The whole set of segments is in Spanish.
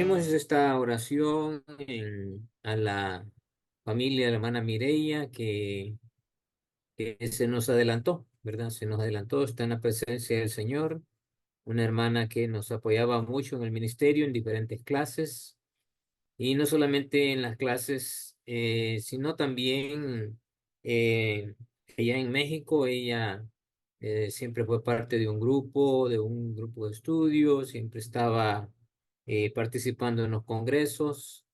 Unimos esta oración a la familia de la hermana Mireia que se nos adelantó, ¿verdad? Se nos adelantó, está en la presencia del Señor, una hermana que nos apoyaba mucho en el ministerio, en diferentes clases, y no solamente en las clases, sino también allá en México. Ella siempre fue parte de un grupo de estudio, siempre estaba participando en los congresos,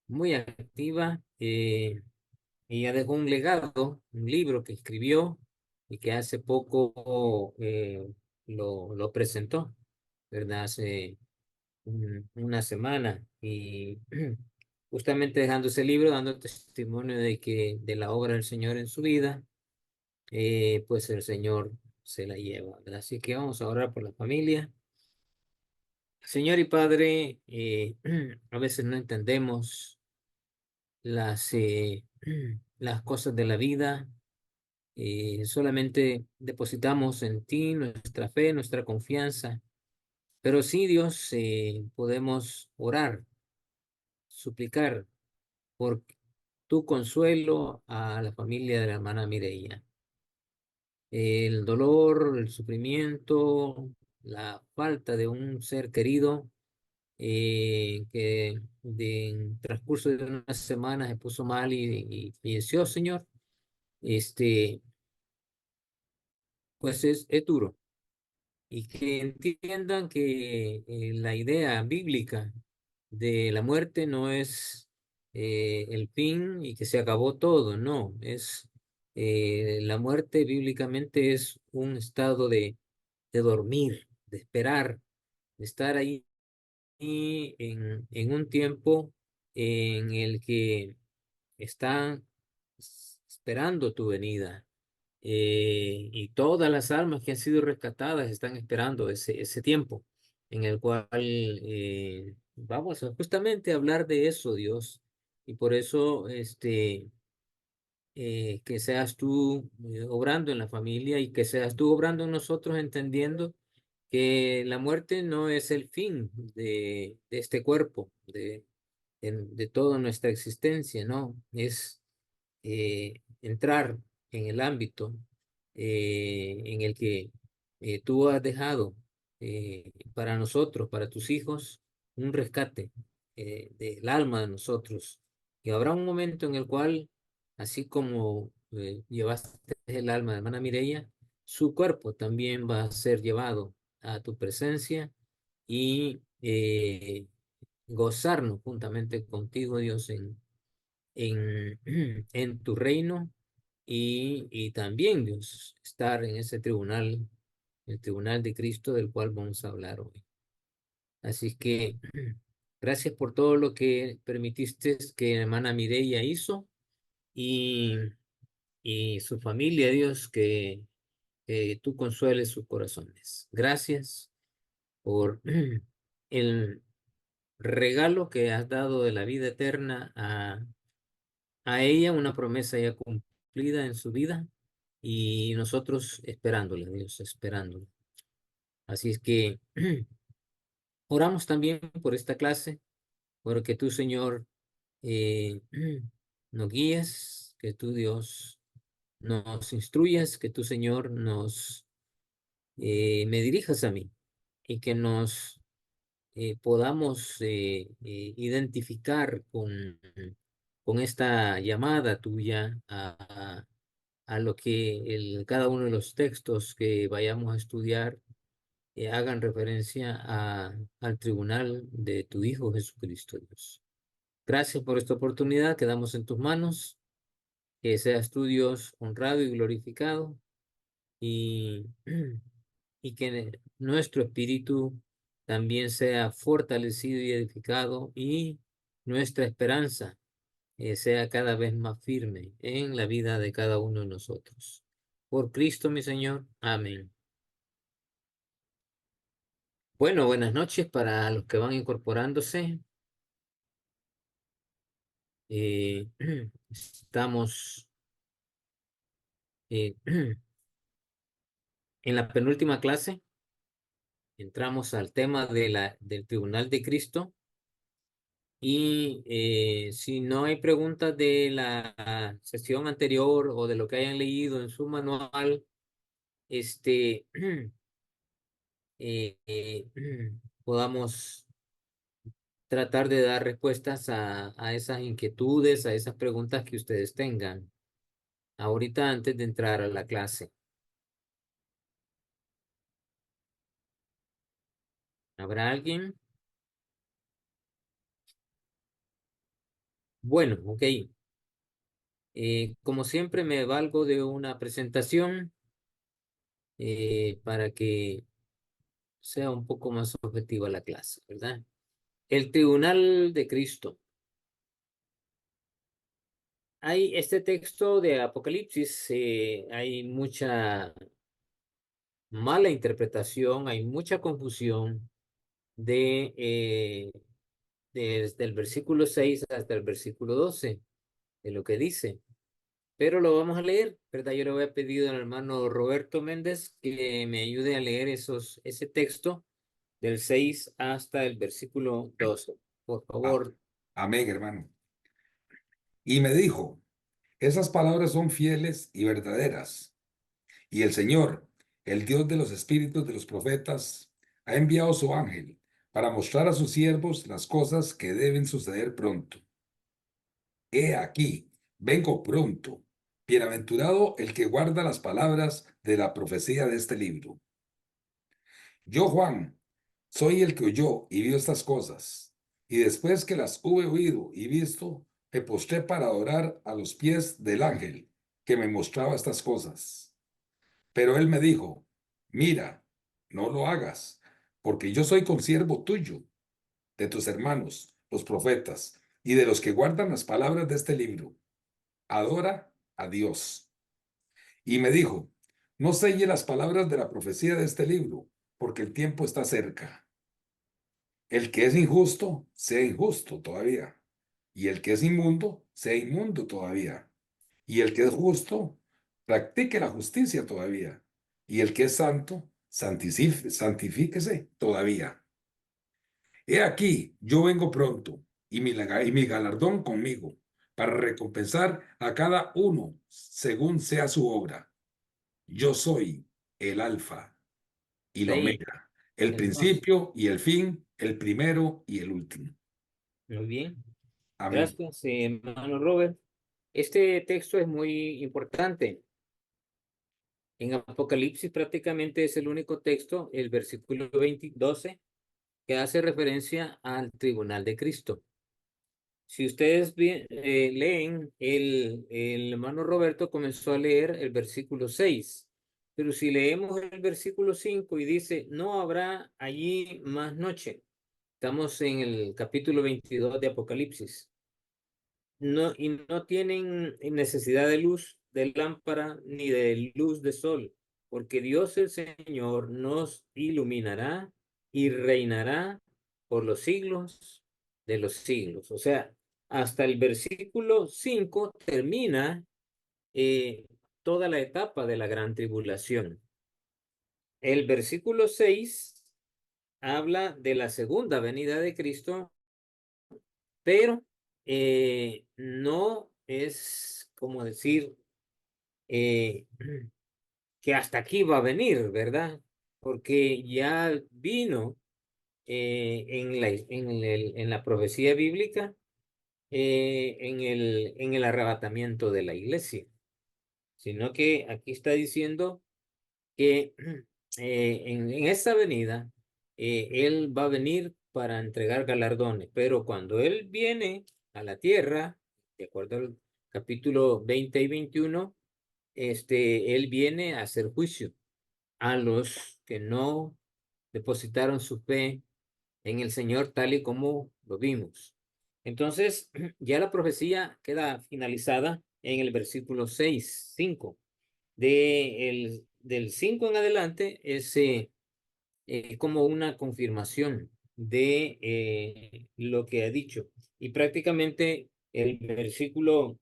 muy activa. Ella dejó un legado, un libro que escribió y que hace poco lo presentó, ¿verdad? Hace una semana, y justamente dejando ese libro, dando testimonio de la obra del Señor en su vida, pues el Señor se la lleva, ¿verdad? Así que vamos a orar por la familia. Señor y Padre, a veces no entendemos las cosas de la vida. Solamente depositamos en ti nuestra fe, nuestra confianza, pero sí, Dios, podemos orar, suplicar por tu consuelo a la familia de la hermana Mireia. El dolor, el sufrimiento, la falta de un ser querido, que en transcurso de unas semanas se puso mal y falleció, Señor. Este, pues es duro. Y que entiendan que la idea bíblica de la muerte no es el fin y que se acabó todo, no, es la muerte bíblicamente es un estado de dormir, de esperar, de estar ahí en un tiempo en el que están esperando tu venida, y todas las almas que han sido rescatadas están esperando ese tiempo en el cual vamos a justamente hablar de eso, Dios. Y por eso que seas tú obrando en la familia y que seas tú obrando en nosotros, entendiendo que la muerte no es el fin de este cuerpo, de toda nuestra existencia, ¿no? Es entrar en el ámbito en el que tú has dejado para nosotros, para tus hijos, un rescate del alma de nosotros. Y habrá un momento en el cual, así como llevaste el alma de hermana Mireia, su cuerpo también va a ser llevado a tu presencia y gozarnos juntamente contigo, Dios, en, en tu reino, y también, Dios, estar en ese tribunal, el tribunal de Cristo del cual vamos a hablar hoy. Así que gracias por todo lo que permitiste que la hermana Mireia hizo, y, y su familia, Dios, que tú consueles sus corazones. Gracias por el regalo que has dado de la vida eterna a ella, una promesa ya cumplida en su vida, y nosotros esperándole, Dios, esperándole. Así es que oramos también por esta clase, porque tú, Señor, eh, nos guíes, que tú, Dios, nos instruyas, que tú, Señor, me dirijas a mí, y que nos podamos identificar con esta llamada tuya a lo que cada uno de los textos que vayamos a estudiar hagan referencia al tribunal de tu Hijo Jesucristo, Dios. Gracias por esta oportunidad que damos en tus manos, que seas tú, Dios, honrado y glorificado, y, y que nuestro espíritu también sea fortalecido y edificado, y nuestra esperanza sea cada vez más firme en la vida de cada uno de nosotros. Por Cristo mi Señor. Amén. Bueno, buenas noches para los que van incorporándose. Eh, estamos eh, en la penúltima clase. Entramos al tema del Tribunal de Cristo, Y si no hay preguntas de la sesión anterior o de lo que hayan leído en su manual, este, podamos tratar de dar respuestas a esas inquietudes, a esas preguntas que ustedes tengan. Ahorita antes de entrar a la clase. ¿Habrá alguien? Bueno, ok. Como siempre me valgo de una presentación para que sea un poco más objetiva la clase, ¿verdad? El Tribunal de Cristo. Hay este texto de Apocalipsis, hay mucha mala interpretación, hay mucha confusión desde el versículo 6 hasta el versículo 12 de lo que dice. Pero lo vamos a leer, ¿verdad? Yo le voy a pedir al hermano Roberto Méndez que me ayude a leer ese texto del 6 hasta el versículo 12. Por Ah, favor. amén, hermano. Y me dijo, esas palabras son fieles y verdaderas. Y el Señor, el Dios de los espíritus de los profetas, ha enviado su ángel para mostrar a sus siervos las cosas que deben suceder pronto. He aquí, vengo pronto. Bienaventurado el que guarda las palabras de la profecía de este libro. Yo, Juan, soy el que oyó y vio estas cosas. Y después que las hube oído y visto, me postré para adorar a los pies del ángel que me mostraba estas cosas. Pero él me dijo, mira, no lo hagas, porque yo soy consiervo tuyo, de tus hermanos, los profetas, y de los que guardan las palabras de este libro. Adora a Dios. Y me dijo, no selle las palabras de la profecía de este libro, porque el tiempo está cerca. El que es injusto, sea injusto todavía. Y el que es inmundo, sea inmundo todavía. Y el que es justo, practique la justicia todavía. Y el que es santo, santifíquese todavía. He aquí, yo vengo pronto, y mi galardón conmigo, para recompensar a cada uno según sea su obra. Yo soy el Alfa y el Sí, Omega, el entonces, principio y el fin, el primero y el último. muy bien. Amén. Gracias, hermano Robert. Este texto es muy importante. En Apocalipsis prácticamente es el único texto, el versículo 12, que hace referencia al tribunal de Cristo. Si ustedes leen, el hermano Roberto comenzó a leer el versículo 6, pero si leemos el versículo 5 y dice, no habrá allí más noche. Estamos en el capítulo 22 de Apocalipsis. No, y no tienen necesidad de luz de lámpara ni de luz de sol, porque Dios el Señor nos iluminará y reinará por los siglos de los siglos. O sea, hasta el versículo 5 termina toda la etapa de la gran tribulación. El versículo 6 habla de la segunda venida de Cristo, pero no es como decir eh, que hasta aquí va a venir, ¿verdad? Porque ya vino en la profecía bíblica en el arrebatamiento de la iglesia, sino que aquí está diciendo que en esta venida Él va a venir para entregar galardones, pero cuando Él viene a la tierra, de acuerdo al capítulo 20 y 21, Él viene a hacer juicio a los que no depositaron su fe en el Señor tal y como lo vimos. Entonces, ya la profecía queda finalizada en el versículo 6 5. Del 5 en adelante es como una confirmación de lo que ha dicho. Y prácticamente el versículo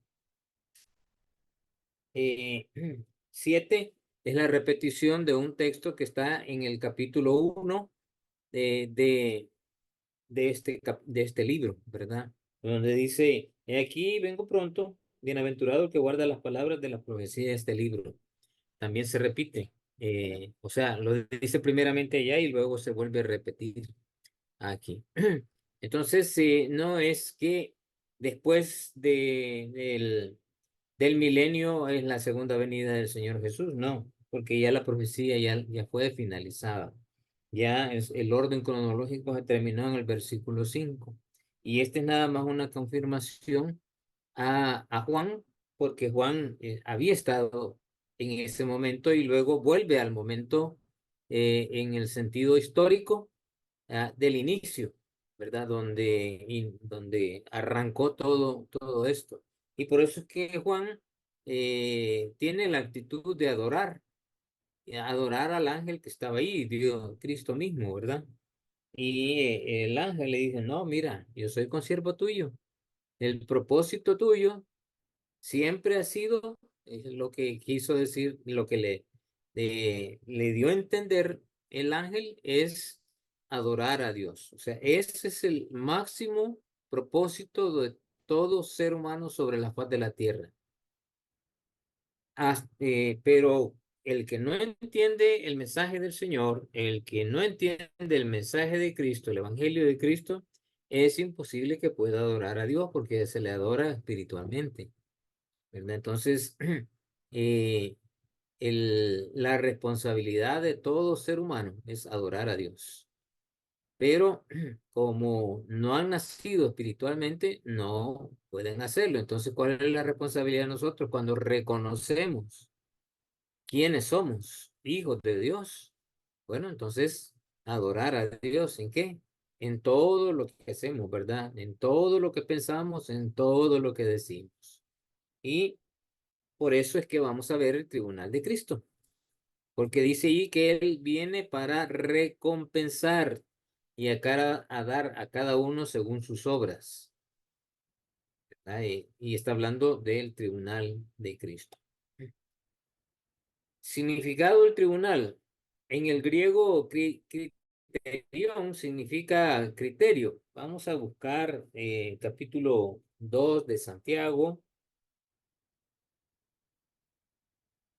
7 es la repetición de un texto que está en el capítulo 1 de este libro, ¿verdad? Donde dice, he aquí vengo pronto, bienaventurado el que guarda las palabras de la profecía de este libro. También se repite, o sea, lo dice primeramente allá y luego se vuelve a repetir aquí. Entonces, no es que después del milenio es la segunda venida del Señor Jesús, no, porque ya la profecía ya fue finalizada. Ya es, el orden cronológico se terminó en el versículo 5. Y este es nada más una confirmación a Juan, porque Juan había estado en ese momento y luego vuelve al momento en el sentido histórico del inicio, ¿verdad? Donde arrancó todo esto. Y por eso es que Juan tiene la actitud de adorar al ángel que estaba ahí, Dios, Cristo mismo, ¿verdad? Y el ángel le dice, no, mira, yo soy consiervo tuyo. El propósito tuyo siempre ha sido lo que quiso decir, lo que le dio a entender el ángel es adorar a Dios. O sea, ese es el máximo propósito de todo ser humano sobre la faz de la tierra. Pero el que no entiende el mensaje del Señor, el que no entiende el mensaje de Cristo, el Evangelio de Cristo, es imposible que pueda adorar a Dios porque se le adora espiritualmente, ¿verdad? Entonces, eh, la responsabilidad de todo ser humano es adorar a Dios. Pero como no han nacido espiritualmente, no pueden hacerlo. Entonces, ¿cuál es la responsabilidad de nosotros cuando reconocemos quiénes somos? Hijos de Dios. Bueno, entonces, adorar a Dios, ¿en qué? En todo lo que hacemos, ¿verdad? En todo lo que pensamos, en todo lo que decimos. Y por eso es que vamos a ver el tribunal de Cristo, porque dice ahí que Él viene para recompensar y a dar a cada uno según sus obras. ¿Verdad? Y está hablando del tribunal de Cristo. Significado del tribunal. En el griego, criterion significa criterio. Vamos a buscar capítulo 2 de Santiago.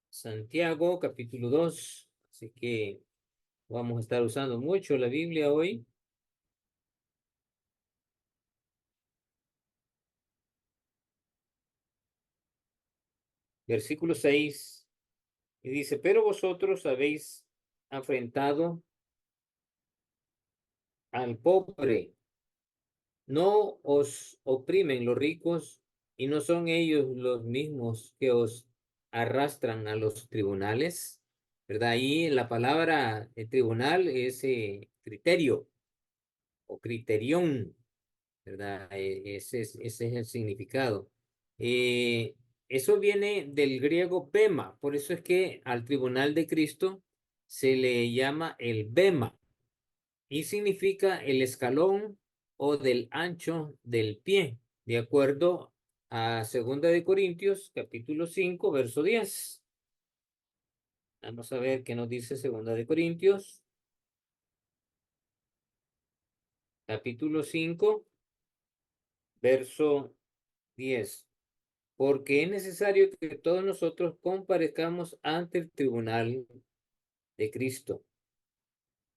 Santiago, capítulo 2. Así que vamos a estar usando mucho la Biblia hoy. Versículo 6 y dice, pero vosotros habéis afrentado al pobre, no os oprimen los ricos y no son ellos los mismos que os arrastran a los tribunales, ¿verdad? Ahí la palabra tribunal es criterio o criterión, ¿verdad? Ese es el significado. Eh, Eso viene del griego bema, por eso es que al tribunal de Cristo se le llama el bema y significa el escalón o del ancho del pie, de acuerdo a Segunda de Corintios, capítulo 5 verso 10. Vamos a ver qué nos dice Segunda de Corintios, capítulo 5 verso 10. Porque es necesario que todos nosotros comparezcamos ante el tribunal de Cristo,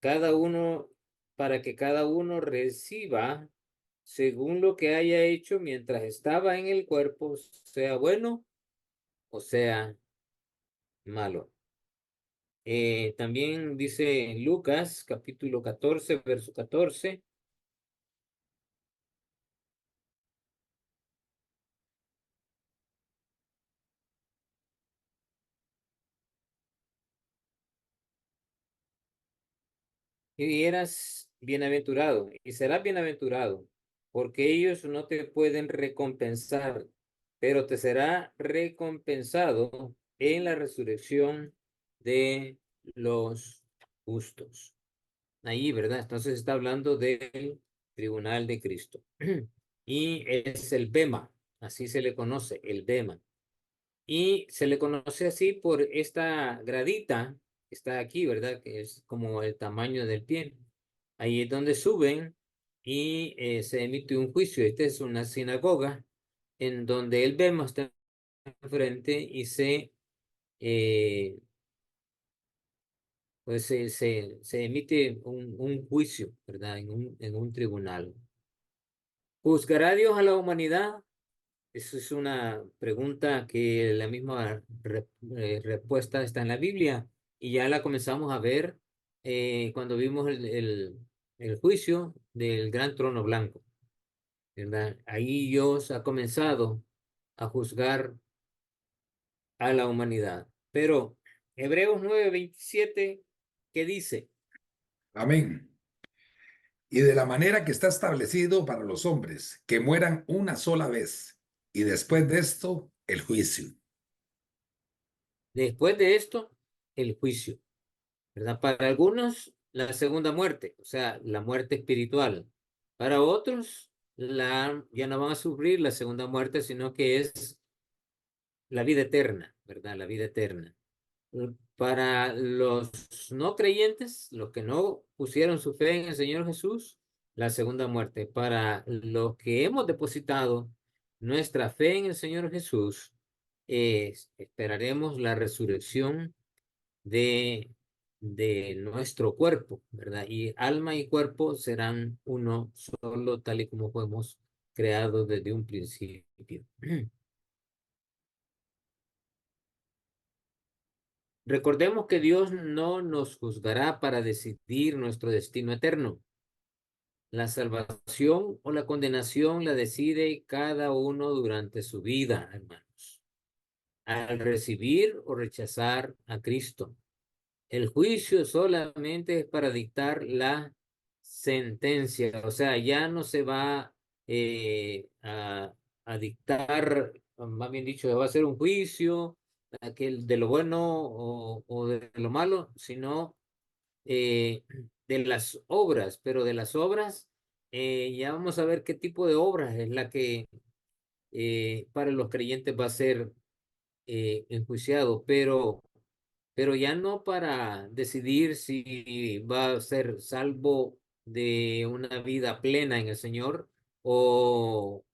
cada uno, para que cada uno reciba según lo que haya hecho mientras estaba en el cuerpo, sea bueno o sea malo. También dice Lucas, capítulo 14 verso 14. Y eras bienaventurado, y serás bienaventurado, porque ellos no te pueden recompensar, pero te será recompensado en la resurrección de los justos. Ahí, ¿verdad? Entonces está hablando del tribunal de Cristo. Y es el bema, así se le conoce, el bema. Y se le conoce así por esta gradita que está aquí, ¿verdad? Que es como el tamaño del pie. Ahí es donde suben y se emite un juicio. Esta es una sinagoga en donde el Bema está enfrente y eh, se emite un juicio, ¿verdad? En un tribunal. ¿Juzgará Dios a la humanidad? Esa es una pregunta que la misma respuesta está en la Biblia y ya la comenzamos a ver cuando vimos el juicio del gran trono blanco, ¿verdad? Ahí Dios ha comenzado a juzgar a la humanidad. Pero Hebreos 9:27, ¿qué dice? Amén. Y de la manera que está establecido para los hombres, que mueran una sola vez, y después de esto, el juicio. Después de esto, el juicio, ¿verdad? Para algunos, la segunda muerte, o sea, la muerte espiritual. Para otros, ya no van a sufrir la segunda muerte, sino que es la vida eterna, ¿verdad? La vida eterna. Para los no creyentes, los que no pusieron su fe en el Señor Jesús, la segunda muerte. Para los que hemos depositado nuestra fe en el Señor Jesús, esperaremos la resurrección de, de nuestro cuerpo, ¿verdad? Y alma y cuerpo serán uno solo, tal y como fuimos creados desde un principio. Recordemos que Dios no nos juzgará para decidir nuestro destino eterno. La salvación o la condenación la decide cada uno durante su vida, hermanos, al recibir o rechazar a Cristo. El juicio solamente es para dictar la sentencia, o sea, ya no se va a dictar, más bien dicho, va a ser un juicio aquel de lo bueno o de lo malo, sino de las obras, pero de las obras ya vamos a ver qué tipo de obras es la que para los creyentes va a ser enjuiciado, pero ya no para decidir si va a ser salvo de una vida plena en el Señor o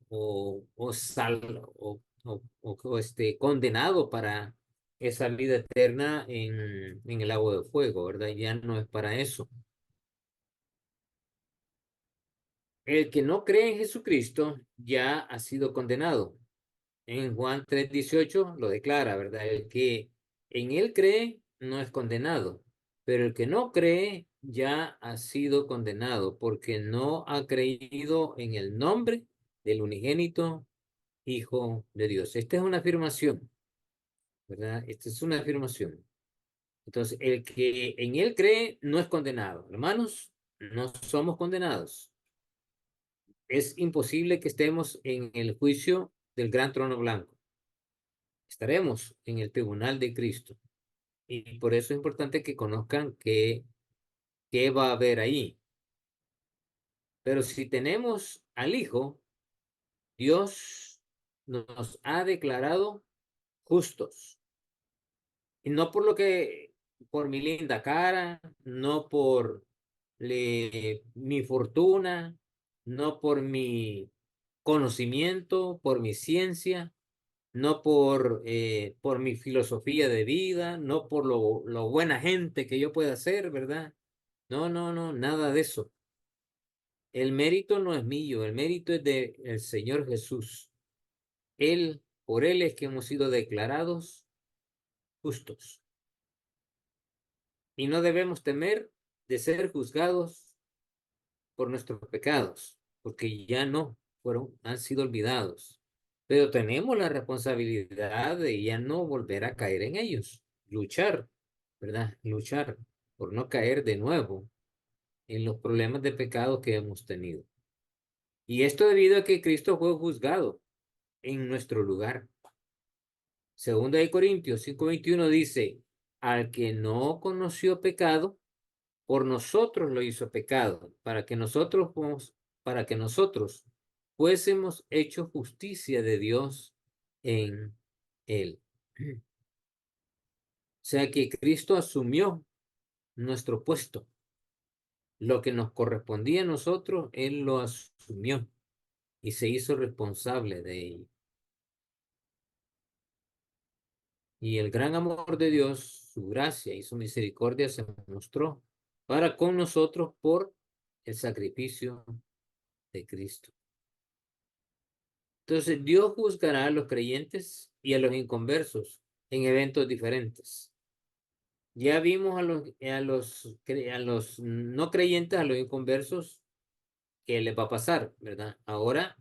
condenado para esa vida eterna en el lago de fuego, ¿verdad? Ya no es para eso. El que no cree en Jesucristo ya ha sido condenado. En Juan 3:18 lo declara, ¿verdad? El que en él cree no es condenado, pero el que no cree ya ha sido condenado porque no ha creído en el nombre del unigénito Hijo de Dios. Esta es una afirmación, ¿verdad? Esta es una afirmación. Entonces, el que en él cree no es condenado. Hermanos, no somos condenados. Es imposible que estemos en el juicio del gran trono blanco. Estaremos en el tribunal de Cristo. Y por eso es importante que conozcan qué va a haber ahí. Pero si tenemos al Hijo, Dios nos ha declarado justos. Y no por por mi linda cara, no por mi fortuna, no por mi conocimiento, por mi ciencia, no por mi filosofía de vida, no por lo buena gente que yo pueda ser, ¿verdad? No, no, no, nada de eso. El mérito no es mío, el mérito es del Señor Jesús. Por Él es que hemos sido declarados justos. Y no debemos temer de ser juzgados por nuestros pecados, porque ya no han sido olvidados. Pero tenemos la responsabilidad de ya no volver a caer en ellos, luchar, ¿verdad? Luchar por no caer de nuevo en los problemas de pecado que hemos tenido. Y esto debido a que Cristo fue juzgado en nuestro lugar. Segunda de Corintios 5:21 dice, al que no conoció pecado, por nosotros lo hizo pecado, para que nosotros fuésemos hecho justicia de Dios en él. O sea que Cristo asumió nuestro puesto. Lo que nos correspondía a nosotros, Él lo asumió y se hizo responsable de ello. Y el gran amor de Dios, su gracia y su misericordia se mostró para con nosotros por el sacrificio de Cristo. Entonces, Dios juzgará a los creyentes y a los inconversos en eventos diferentes. Ya vimos a los no creyentes, a los inconversos, que les va a pasar, ¿verdad? Ahora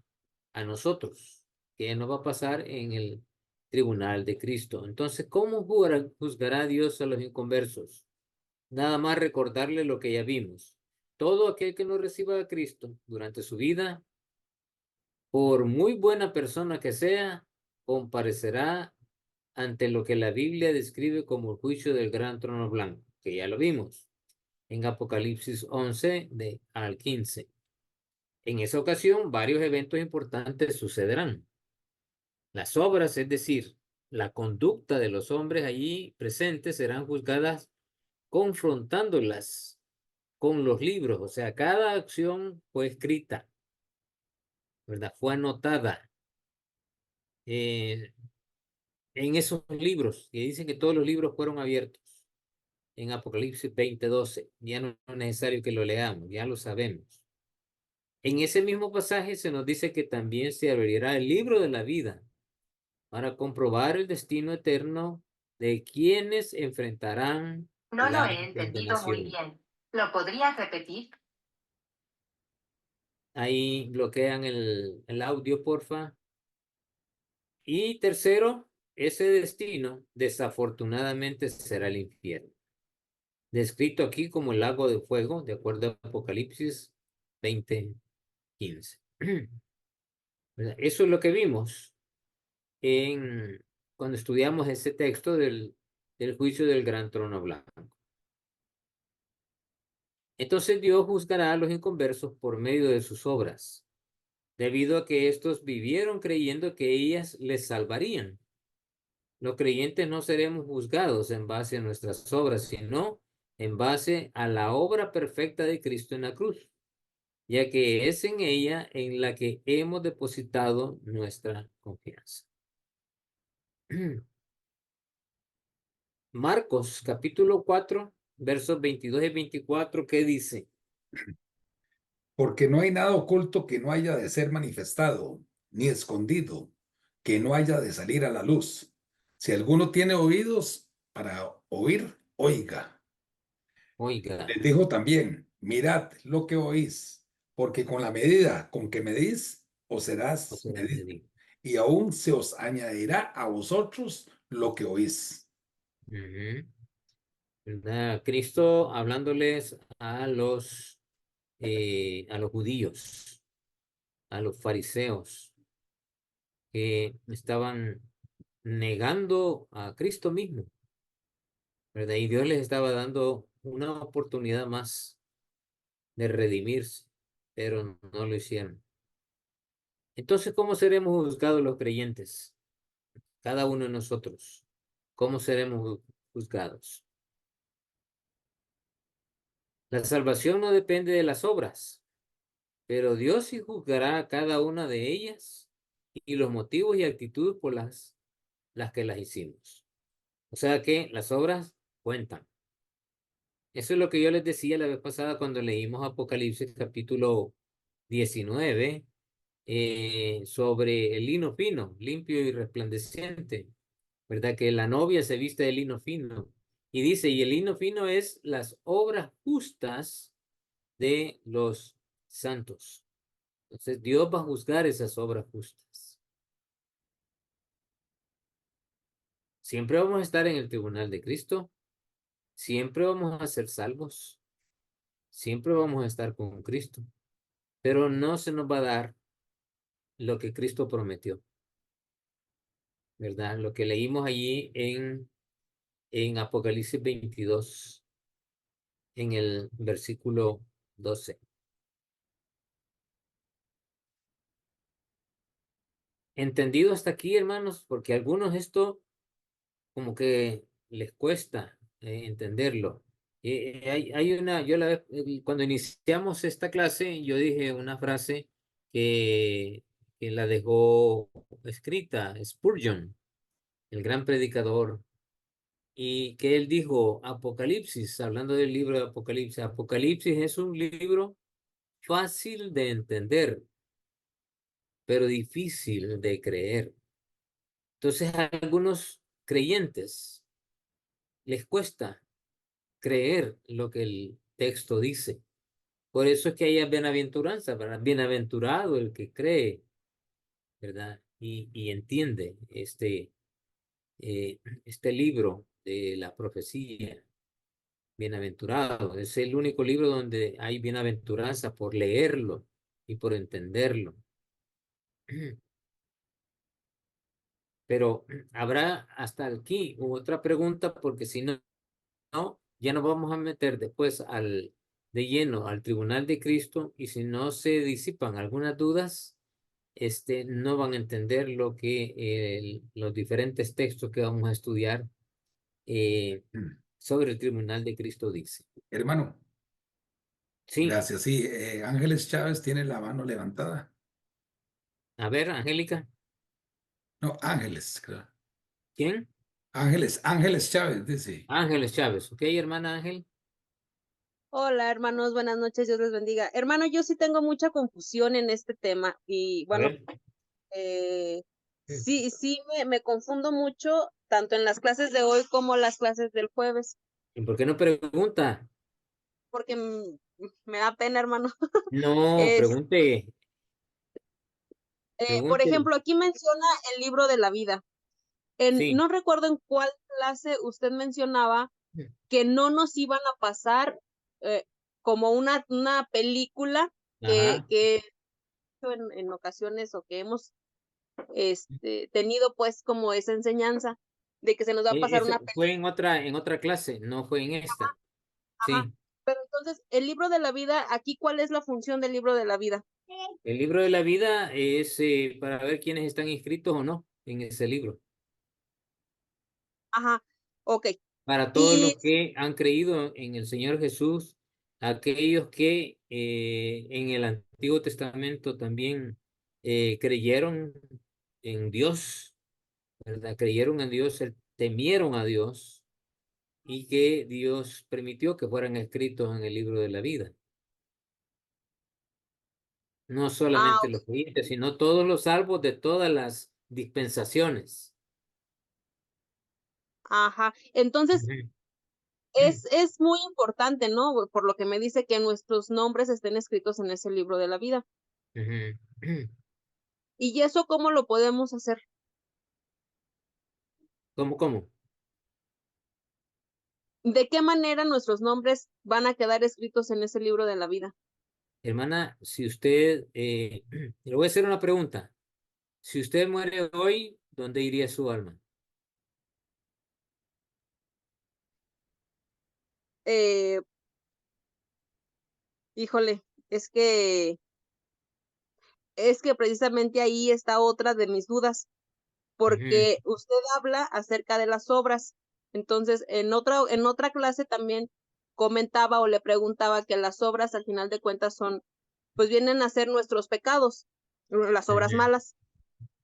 a nosotros, que nos va a pasar en el tribunal de Cristo. Entonces, ¿cómo juzgará Dios a los inconversos? Nada más recordarle lo que ya vimos. Todo aquel que no reciba a Cristo durante su vida, por muy buena persona que sea, comparecerá ante lo que la Biblia describe como el juicio del gran trono blanco, que ya lo vimos en Apocalipsis 11 al 15. En esa ocasión, varios eventos importantes sucederán. Las obras, es decir, la conducta de los hombres allí presentes, serán juzgadas confrontándolas con los libros. O sea, cada acción fue escrita, ¿verdad? Fue anotada eh, en esos libros, y dicen que todos los libros fueron abiertos en Apocalipsis 20:12. Ya no es necesario que lo leamos, ya lo sabemos. En ese mismo pasaje se nos dice que también se abrirá el libro de la vida para comprobar el destino eterno de quienes enfrentarán No lo la he entendido muy condenación. bien. ¿Lo podrías repetir? Ahí bloquean el audio, porfa. Y tercero, ese destino desafortunadamente será el infierno, descrito aquí como el lago de fuego, de acuerdo a Apocalipsis 20:15. ¿Verdad? Eso es lo que vimos cuando estudiamos ese texto del juicio del gran trono blanco. Entonces Dios juzgará a los inconversos por medio de sus obras, debido a que éstos vivieron creyendo que ellas les salvarían. Los creyentes no seremos juzgados en base a nuestras obras, sino en base a la obra perfecta de Cristo en la cruz, ya que es en ella en la que hemos depositado nuestra confianza. Marcos capítulo 4, versos 22 y 24, ¿qué dice? Porque no hay nada oculto que no haya de ser manifestado, ni escondido, que no haya de salir a la luz. Si alguno tiene oídos para oír, oiga. Oiga, Les dijo también, mirad lo que oís, porque con la medida con que medís, os o serás será medido, medido. y aún se os añadirá a vosotros lo que oís. Ujú. ¿Verdad? Cristo hablándoles a los judíos, a los fariseos, que estaban negando a Cristo mismo, ¿verdad? Y Dios les estaba dando una oportunidad más de redimirse, pero no lo hicieron. Entonces, ¿cómo seremos juzgados los creyentes? Cada uno de nosotros. ¿Cómo seremos juzgados? La salvación no depende de las obras, pero Dios sí juzgará a cada una de ellas y los motivos y actitudes por las que las hicimos. O sea que las obras cuentan. Eso es lo que yo les decía la vez pasada cuando leímos Apocalipsis capítulo 19 sobre el lino fino, limpio y resplandeciente, ¿verdad? Que la novia se viste de lino fino. Y dice, y el lino fino es las obras justas de los santos. Entonces Dios va a juzgar esas obras justas. Siempre vamos a estar en el tribunal de Cristo, siempre vamos a ser salvos, siempre vamos a estar con Cristo, pero no se nos va a dar lo que Cristo prometió, ¿verdad? Lo que leímos allí en Apocalipsis 22 en el versículo 12. ¿Entendido hasta aquí, hermanos? Porque a algunos esto como que les cuesta entenderlo. Cuando iniciamos esta clase, yo dije una frase que la dejó escrita Spurgeon, el gran predicador, y que él dijo, Apocalipsis, hablando del libro de Apocalipsis, Apocalipsis es un libro fácil de entender, pero difícil de creer. Entonces a algunos creyentes les cuesta creer lo que el texto dice. Por eso es que hay bienaventuranza, ¿verdad? Bienaventurado el que cree, ¿verdad? Y entiende este libro de la profecía. Bienaventurado. Es el único libro donde hay bienaventuranza por leerlo y por entenderlo. Pero habrá hasta aquí otra pregunta, porque si no, ya nos vamos a meter después de lleno al tribunal de Cristo, y si no se disipan algunas dudas, no van a entender lo que los diferentes textos que vamos a estudiar eh, sobre el tribunal de Cristo dice. Hermano, Sí, gracias. Sí, Ángeles Chávez tiene la mano levantada. a ver, Angélica, No, Ángeles, creo. ¿quién? Ángeles Chávez, dice. Ángeles Chávez, ¿ok, hermana Ángel? Hola, hermanos, buenas noches, Dios les bendiga. Hermano, yo sí tengo mucha confusión en este tema y A bueno, ver. eh, sí me confundo mucho, tanto en las clases de hoy como las clases del jueves, ¿Y por qué no pregunta? porque me da pena, hermano. No, Es, pregunte, por pregunte. ejemplo, aquí menciona el libro de la vida. Sí. No recuerdo en cuál clase usted mencionaba que no nos iban a pasar como una película Ajá. que en ocasiones o que hemos tenido pues como esa enseñanza de que se nos va a pasar Esa una fue película. en otra clase, no fue en esta. Ajá. Sí. Pero entonces, el libro de la vida, aquí, ¿cuál es la función del libro de la vida? El libro de la vida es para ver quiénes están inscritos o no en ese libro. Ajá, ok. Para todos Y, los que han creído en el Señor Jesús, aquellos que en el Antiguo Testamento también creyeron en Dios, ¿verdad? Creyeron en Dios, temieron a Dios, y que Dios permitió que fueran escritos en el libro de la vida. No solamente ok, los creyentes, sino todos los salvos de todas las dispensaciones. ajá. Entonces, Ujú. es muy importante, ¿no? Por lo que me dice que nuestros nombres estén escritos en ese libro de la vida. Ujú. ¿Y eso cómo lo podemos hacer? ¿Cómo, cómo? ¿De qué manera nuestros nombres van a quedar escritos en ese libro de la vida? Hermana, si usted, le voy a hacer una pregunta. Si usted muere hoy, ¿dónde iría su alma? Eh, híjole, es que precisamente ahí está otra de mis dudas, Ujú, porque usted habla acerca de las obras. Entonces, en otra clase también comentaba o le preguntaba que las obras al final de cuentas pues vienen a ser nuestros pecados, las obras ujú, malas.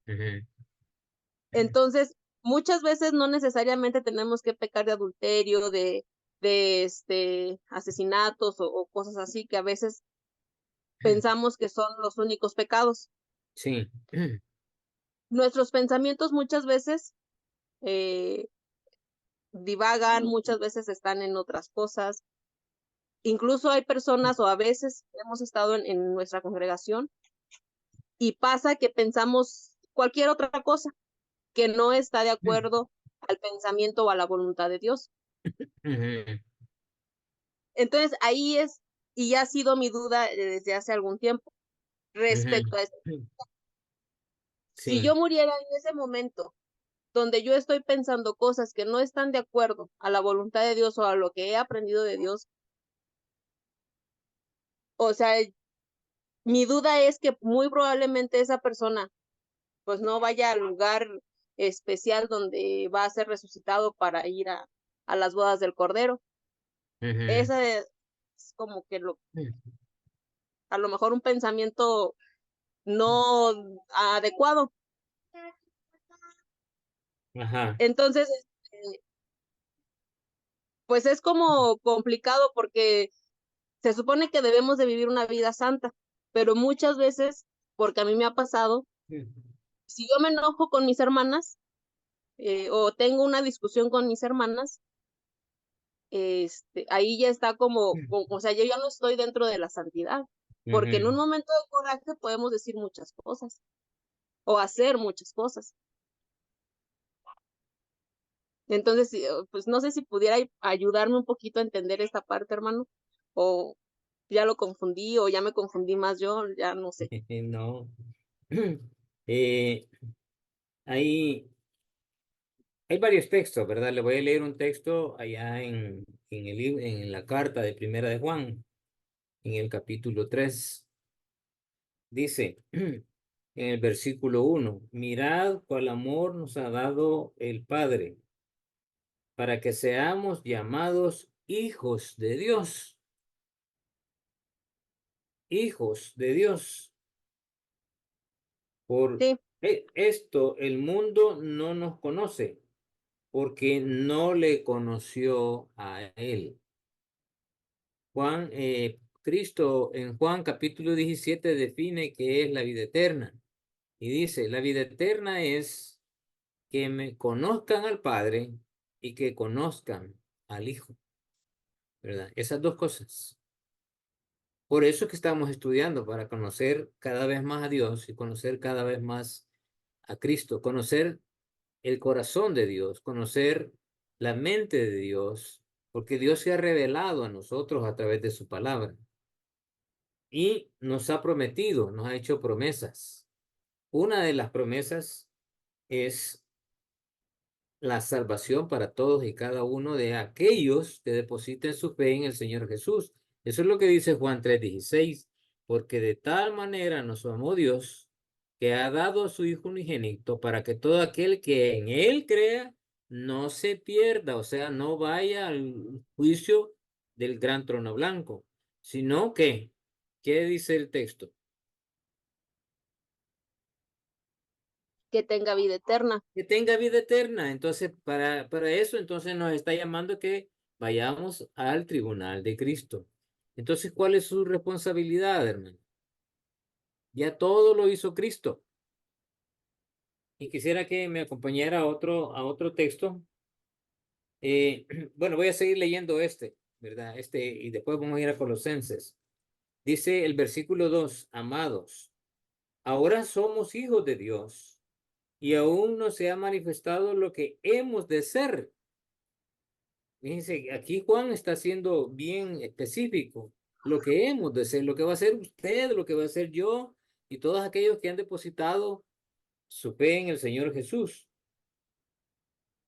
ujú, Entonces, muchas veces no necesariamente tenemos que pecar de adulterio, de asesinatos o cosas así que a veces pensamos que son los únicos pecados. sí. Nuestros pensamientos muchas veces eh, divagan, muchas veces están en otras cosas. Incluso hay personas o a veces hemos estado en nuestra congregación y pasa que pensamos cualquier otra cosa que no está de acuerdo al pensamiento o a la voluntad de Dios. Ujú, Entonces ahí es, y ha sido mi duda desde hace algún tiempo respecto a esto. ujú. Si yo Sí. muriera en ese momento donde yo estoy pensando cosas que no están de acuerdo a la voluntad de Dios o a lo que he aprendido de Dios, o sea, mi duda es que muy probablemente esa persona pues no vaya al lugar especial donde va a ser resucitado para ir a las bodas del Cordero. Ujú. Ese es como que a lo mejor un pensamiento no adecuado. Ajá. Entonces, pues es como complicado porque se supone que debemos de vivir una vida santa, pero muchas veces, porque a mí me ha pasado, si yo me enojo con mis hermanas o tengo una discusión con mis hermanas, ahí ya está o sea, yo ya no estoy dentro de la santidad, porque en un Ujú. momento de coraje podemos decir muchas cosas o hacer muchas cosas. Entonces, sí, pues no sé si pudiera ayudarme un poquito a entender esta parte, hermano, o ya lo confundí o ya me confundí más yo, ya no sé. No. Eh, hay, hay varios textos, ¿verdad? Le voy a leer un texto allá en la carta de Primera de Juan, en el capítulo 3. Dice, en el versículo 1, mirad cuál amor nos ha dado el Padre, para que seamos llamados hijos de Dios, hijos de Dios. Por Sí, esto el mundo no nos conoce, porque no le conoció a él. Cristo en Juan capítulo 17 define qué es la vida eterna y dice, la vida eterna es que me conozcan al Padre y que conozcan al Hijo, ¿verdad? Esas dos cosas. Por eso es que estamos estudiando, para conocer cada vez más a Dios y conocer cada vez más a Cristo, conocer el corazón de Dios, conocer la mente de Dios, porque Dios se ha revelado a nosotros a través de su palabra y nos ha prometido, nos ha hecho promesas. Una de las promesas es la salvación para todos y cada uno de aquellos que depositen su fe en el Señor Jesús. Eso es lo que dice Juan 3:16, porque de tal manera nos amó Dios que ha dado a su Hijo unigénito para que todo aquel que en Él crea no se pierda, o sea, no vaya al juicio del gran trono blanco, sino que, ¿qué dice el texto? que tenga vida eterna. Que tenga vida eterna. Entonces, para eso, entonces nos está llamando que vayamos al tribunal de Cristo. Entonces, ¿cuál es su responsabilidad, hermano? Ya todo lo hizo Cristo. Y quisiera que me acompañara a otro texto. Bueno, voy a seguir leyendo ¿verdad? Y después vamos a ir a Colosenses. Dice el versículo 2, amados, ahora somos hijos de Dios y aún no se ha manifestado lo que hemos de ser. Fíjense, aquí Juan está siendo bien específico. Lo que hemos de ser, lo que va a ser usted, lo que va a ser yo y todos aquellos que han depositado su fe en el Señor Jesús.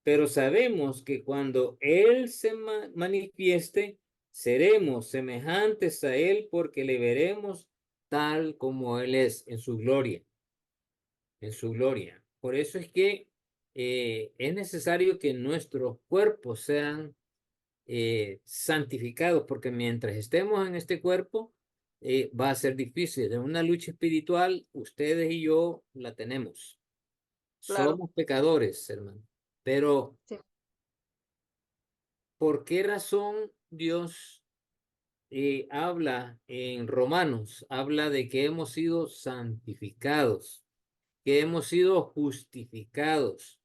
Pero sabemos que cuando Él se manifieste, seremos semejantes a Él porque le veremos tal como Él es en su gloria, en su gloria. Por eso es que es necesario que nuestros cuerpos sean santificados, porque mientras estemos en este cuerpo, va a ser difícil. En una lucha espiritual, ustedes y yo la tenemos. Claro, Somos pecadores, hermano. Pero, sí, ¿por qué razón Dios habla en Romanos? Habla de que hemos sido santificados, que hemos sido justificados,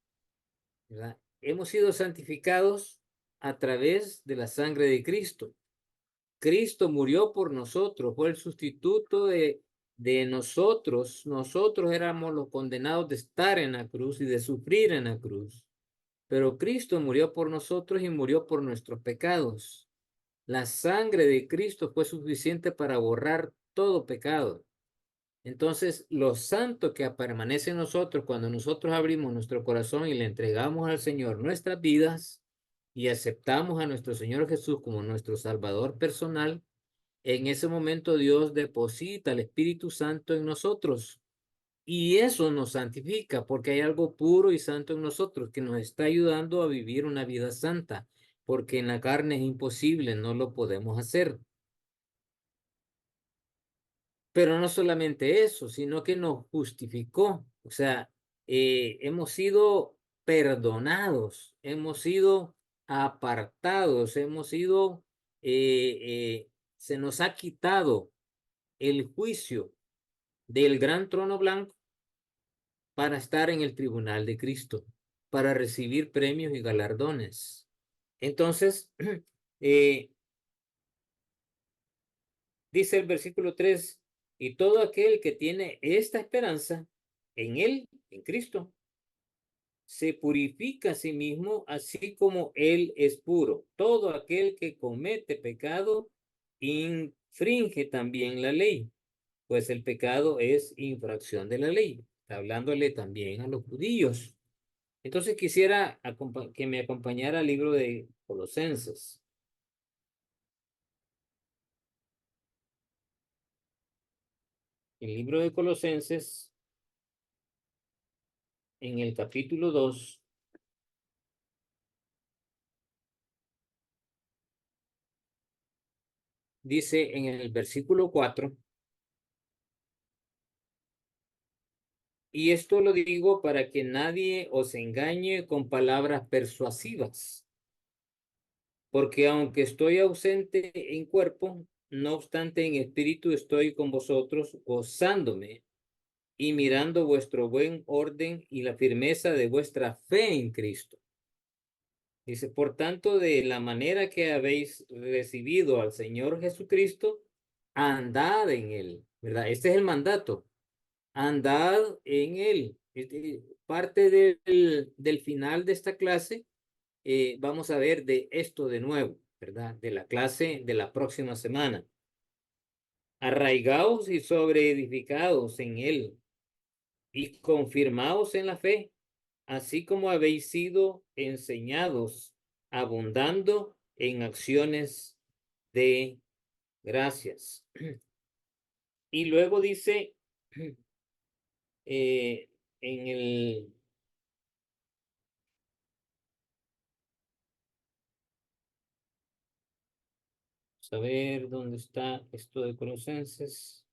¿verdad? Hemos sido santificados a través de la sangre de Cristo. Cristo murió por nosotros, fue el sustituto de nosotros. Nosotros éramos los condenados de estar en la cruz y de sufrir en la cruz. Pero Cristo murió por nosotros y murió por nuestros pecados. La sangre de Cristo fue suficiente para borrar todo pecado. Entonces, lo santo que permanece en nosotros cuando nosotros abrimos nuestro corazón y le entregamos al Señor nuestras vidas y aceptamos a nuestro Señor Jesús como nuestro Salvador personal, en ese momento Dios deposita el Espíritu Santo en nosotros y eso nos santifica porque hay algo puro y santo en nosotros que nos está ayudando a vivir una vida santa. porque en la carne es imposible, no lo podemos hacer. Pero no solamente eso, sino que nos justificó. O sea, hemos sido perdonados, hemos sido apartados, se nos ha quitado el juicio del gran trono blanco para estar en el tribunal de Cristo, para recibir premios y galardones. Entonces, eh, dice el versículo 3, y todo aquel que tiene esta esperanza en Él, en Cristo, se purifica a sí mismo, así como Él es puro. Todo aquel que comete pecado infringe también la ley, pues el pecado es infracción de la ley. Está hablándole también a los judíos. Entonces quisiera que me acompañara al libro de Colosenses. El libro de Colosenses, en el capítulo 2, dice en el versículo 4, y esto lo digo para que nadie os engañe con palabras persuasivas, porque aunque estoy ausente en cuerpo, no obstante en espíritu estoy con vosotros, gozándome y mirando vuestro buen orden y la firmeza de vuestra fe en Cristo. Dice, por tanto, de la manera que habéis recibido al Señor Jesucristo, andad en él, ¿verdad? Este es el mandato, andad en él. Parte del final de esta clase, vamos a ver de esto de nuevo, ¿verdad? De la clase de la próxima semana. Arraigaos y sobreedificados en él y confirmaos en la fe, así como habéis sido enseñados, abundando en acciones de gracias. Y luego dice eh, en el, a ver dónde está esto de Colosenses.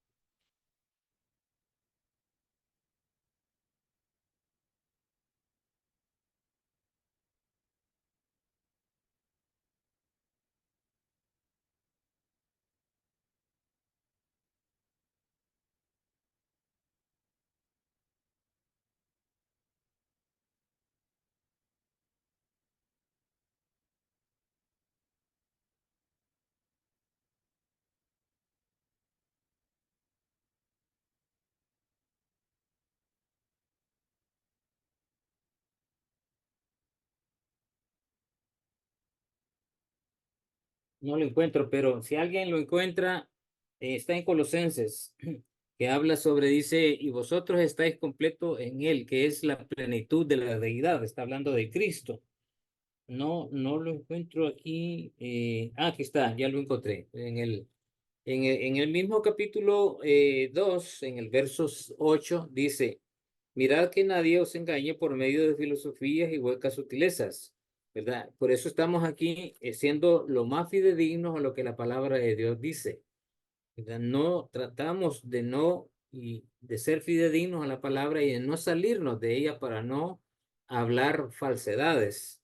No lo encuentro, pero si alguien lo encuentra, está en Colosenses, que habla sobre, dice, y vosotros estáis completo en él, que es la plenitud de la deidad, está hablando de Cristo. No, no lo encuentro aquí. Aquí está, ya lo encontré. En el mismo capítulo 2, en el verso 8, dice, mirad que nadie os engañe por medio de filosofías y huecas sutilezas, ¿verdad? Por eso estamos aquí siendo lo más fidedignos a lo que la palabra de Dios dice, ¿verdad? No tratamos de no y de ser fidedignos a la palabra y de no salirnos de ella para no hablar falsedades.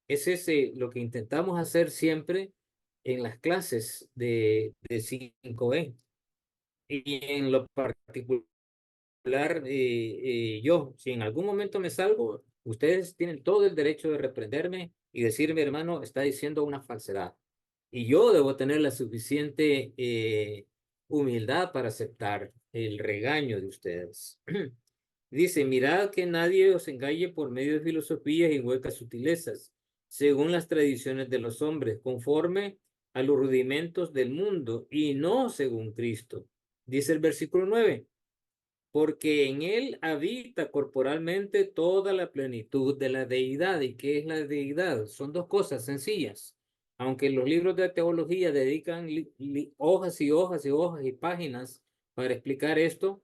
Es ese lo que intentamos hacer siempre en las clases de 5E. Y en lo particular, yo, si en algún momento me salgo, ustedes tienen todo el derecho de reprenderme y decirme, hermano, está diciendo una falsedad. Y yo debo tener la suficiente humildad para aceptar el regaño de ustedes. Dice, mirad que nadie os engañe por medio de filosofías y huecas sutilezas, según las tradiciones de los hombres, conforme a los rudimentos del mundo y no según Cristo. Dice el versículo 9, porque en él habita corporalmente toda la plenitud de la deidad. ¿Y qué es la deidad? Son dos cosas sencillas. Aunque los libros de teología dedican hojas y hojas y hojas y páginas para explicar esto,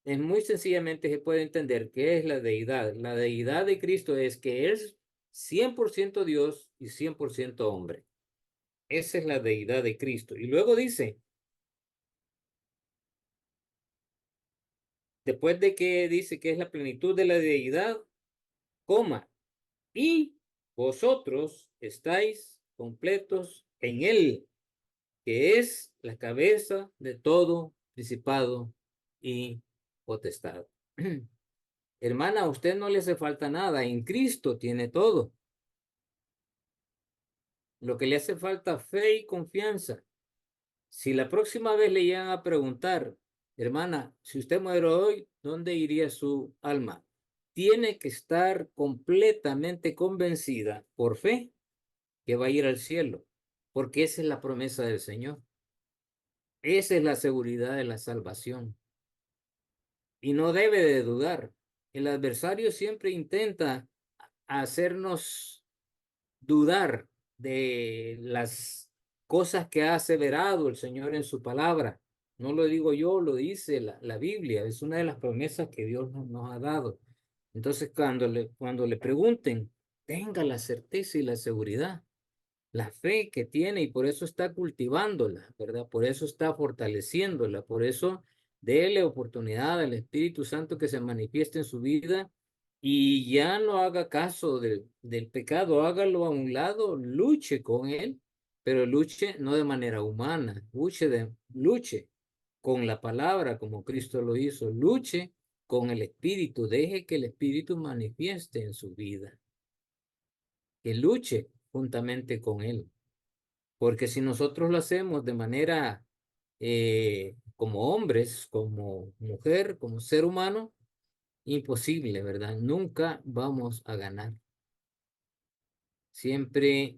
es muy sencillamente se puede entender qué es la deidad. La deidad de Cristo es que Él 100% Dios y 100% hombre. Esa es la deidad de Cristo. Y luego dice, después de que dice que es la plenitud de la deidad, coma, y vosotros estáis completos en él, que es la cabeza de todo principado y potestad. Hermana, a usted no le hace falta nada, en Cristo tiene todo. Lo que le hace falta fe y confianza. Si la próxima vez le llegan a preguntar, hermana, si usted muere hoy, ¿dónde iría su alma? Tiene que estar completamente convencida por fe que va a ir al cielo, porque esa es la promesa del Señor. Esa es la seguridad de la salvación. Y no debe de dudar. El adversario siempre intenta hacernos dudar de las cosas que ha aseverado el Señor en su palabra. No lo digo yo, lo dice la Biblia. Es una de las promesas que Dios nos ha dado. Entonces, cuando le pregunten, tenga la certeza y la seguridad, la fe que tiene, y por eso está cultivándola, ¿verdad? Por eso está fortaleciéndola, por eso déle oportunidad al Espíritu Santo que se manifieste en su vida y ya no haga caso del pecado, hágalo a un lado, luche con él, pero luche no de manera humana, luche con la palabra como Cristo lo hizo, luche con el Espíritu, deje que el Espíritu manifieste en su vida, que luche juntamente con él. Porque si nosotros lo hacemos de manera como hombres, como mujer, como ser humano, imposible, ¿verdad? Nunca vamos a ganar. Siempre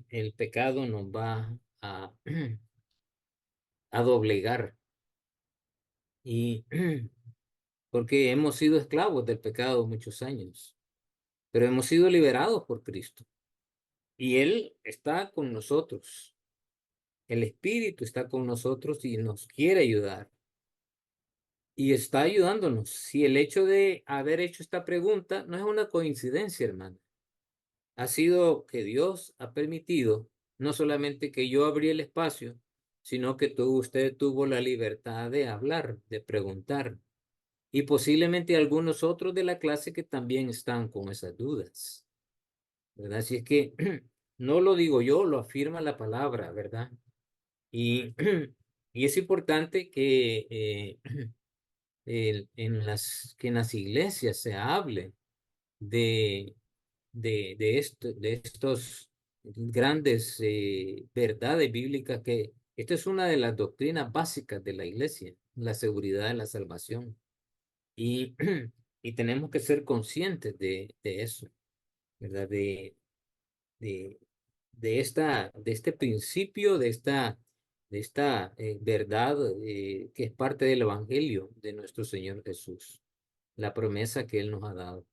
el pecado nos va a, a doblegar. Y porque hemos sido esclavos del pecado muchos años, pero hemos sido liberados por Cristo. Y Él está con nosotros. El Espíritu está con nosotros y nos quiere ayudar. Y está ayudándonos. Si el hecho de haber hecho esta pregunta no es una coincidencia, hermano. Ha sido que Dios ha permitido no solamente que yo abrí el espacio, sino que usted tuvo la libertad de hablar, de preguntar. Y posiblemente algunos otros de la clase que también están con esas dudas, ¿verdad? Así es que no lo digo yo, lo afirma la palabra, ¿verdad? Y, y es importante que que en las iglesias se hable de, de estos grandes verdades bíblicas, que esta es una de las doctrinas básicas de la iglesia, la seguridad de la salvación. Y, y tenemos que ser conscientes de eso, ¿verdad? De, de este principio, de esta verdad que es parte del Evangelio de nuestro Señor Jesús, la promesa que Él nos ha dado.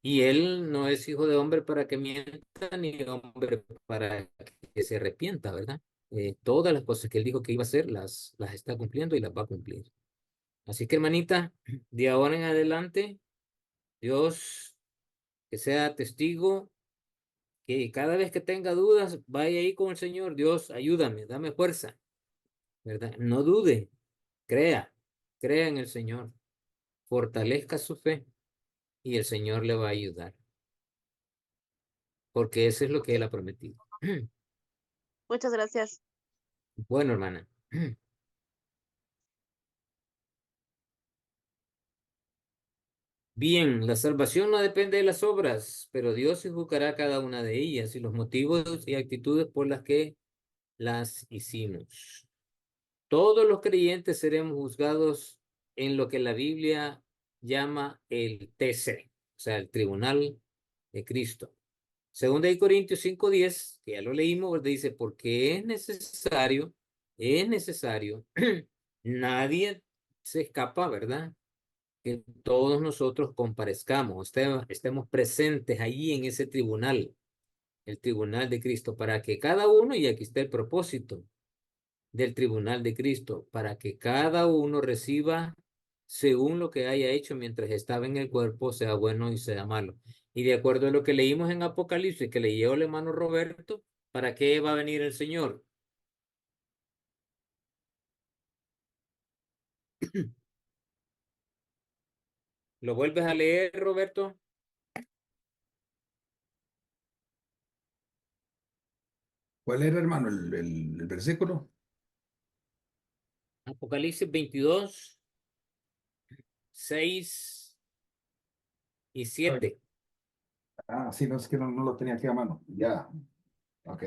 Y Él no es hijo de hombre para que mienta, ni hombre para que se arrepienta, ¿verdad? Todas las cosas que Él dijo que iba a hacer, las está cumpliendo y las va a cumplir. Así que, hermanita, de ahora en adelante, Dios que sea testigo, que cada vez que tenga dudas, vaya ahí con el Señor. Dios, ayúdame, dame fuerza, ¿verdad? No dude, crea, crea en el Señor, fortalezca su fe y el Señor le va a ayudar, porque eso es lo que Él ha prometido. Muchas gracias. Bueno, hermana. Bien, la salvación no depende de las obras, pero Dios juzgará cada una de ellas y los motivos y actitudes por las que las hicimos. Todos los creyentes seremos juzgados en lo que la Biblia llama el TC, o sea, el tribunal de Cristo. Segunda de Corintios 5:10, que ya lo leímos, ¿verdad? Dice, porque es necesario, nadie se escapa, ¿verdad? Que todos nosotros comparezcamos, estemos presentes allí en ese tribunal, el tribunal de Cristo, para que cada uno, y aquí está el propósito del tribunal de Cristo, para que cada uno reciba según lo que haya hecho mientras estaba en el cuerpo, sea bueno y sea malo. Y de acuerdo a lo que leímos en Apocalipsis, que leyó el hermano Roberto, ¿para qué va a venir el Señor? ¿Lo vuelves a leer, Roberto? ¿Cuál era, hermano, el versículo? Apocalipsis 22, 6 y 7. Ah, sí, no es que no lo tenía aquí a mano. Ya, ok.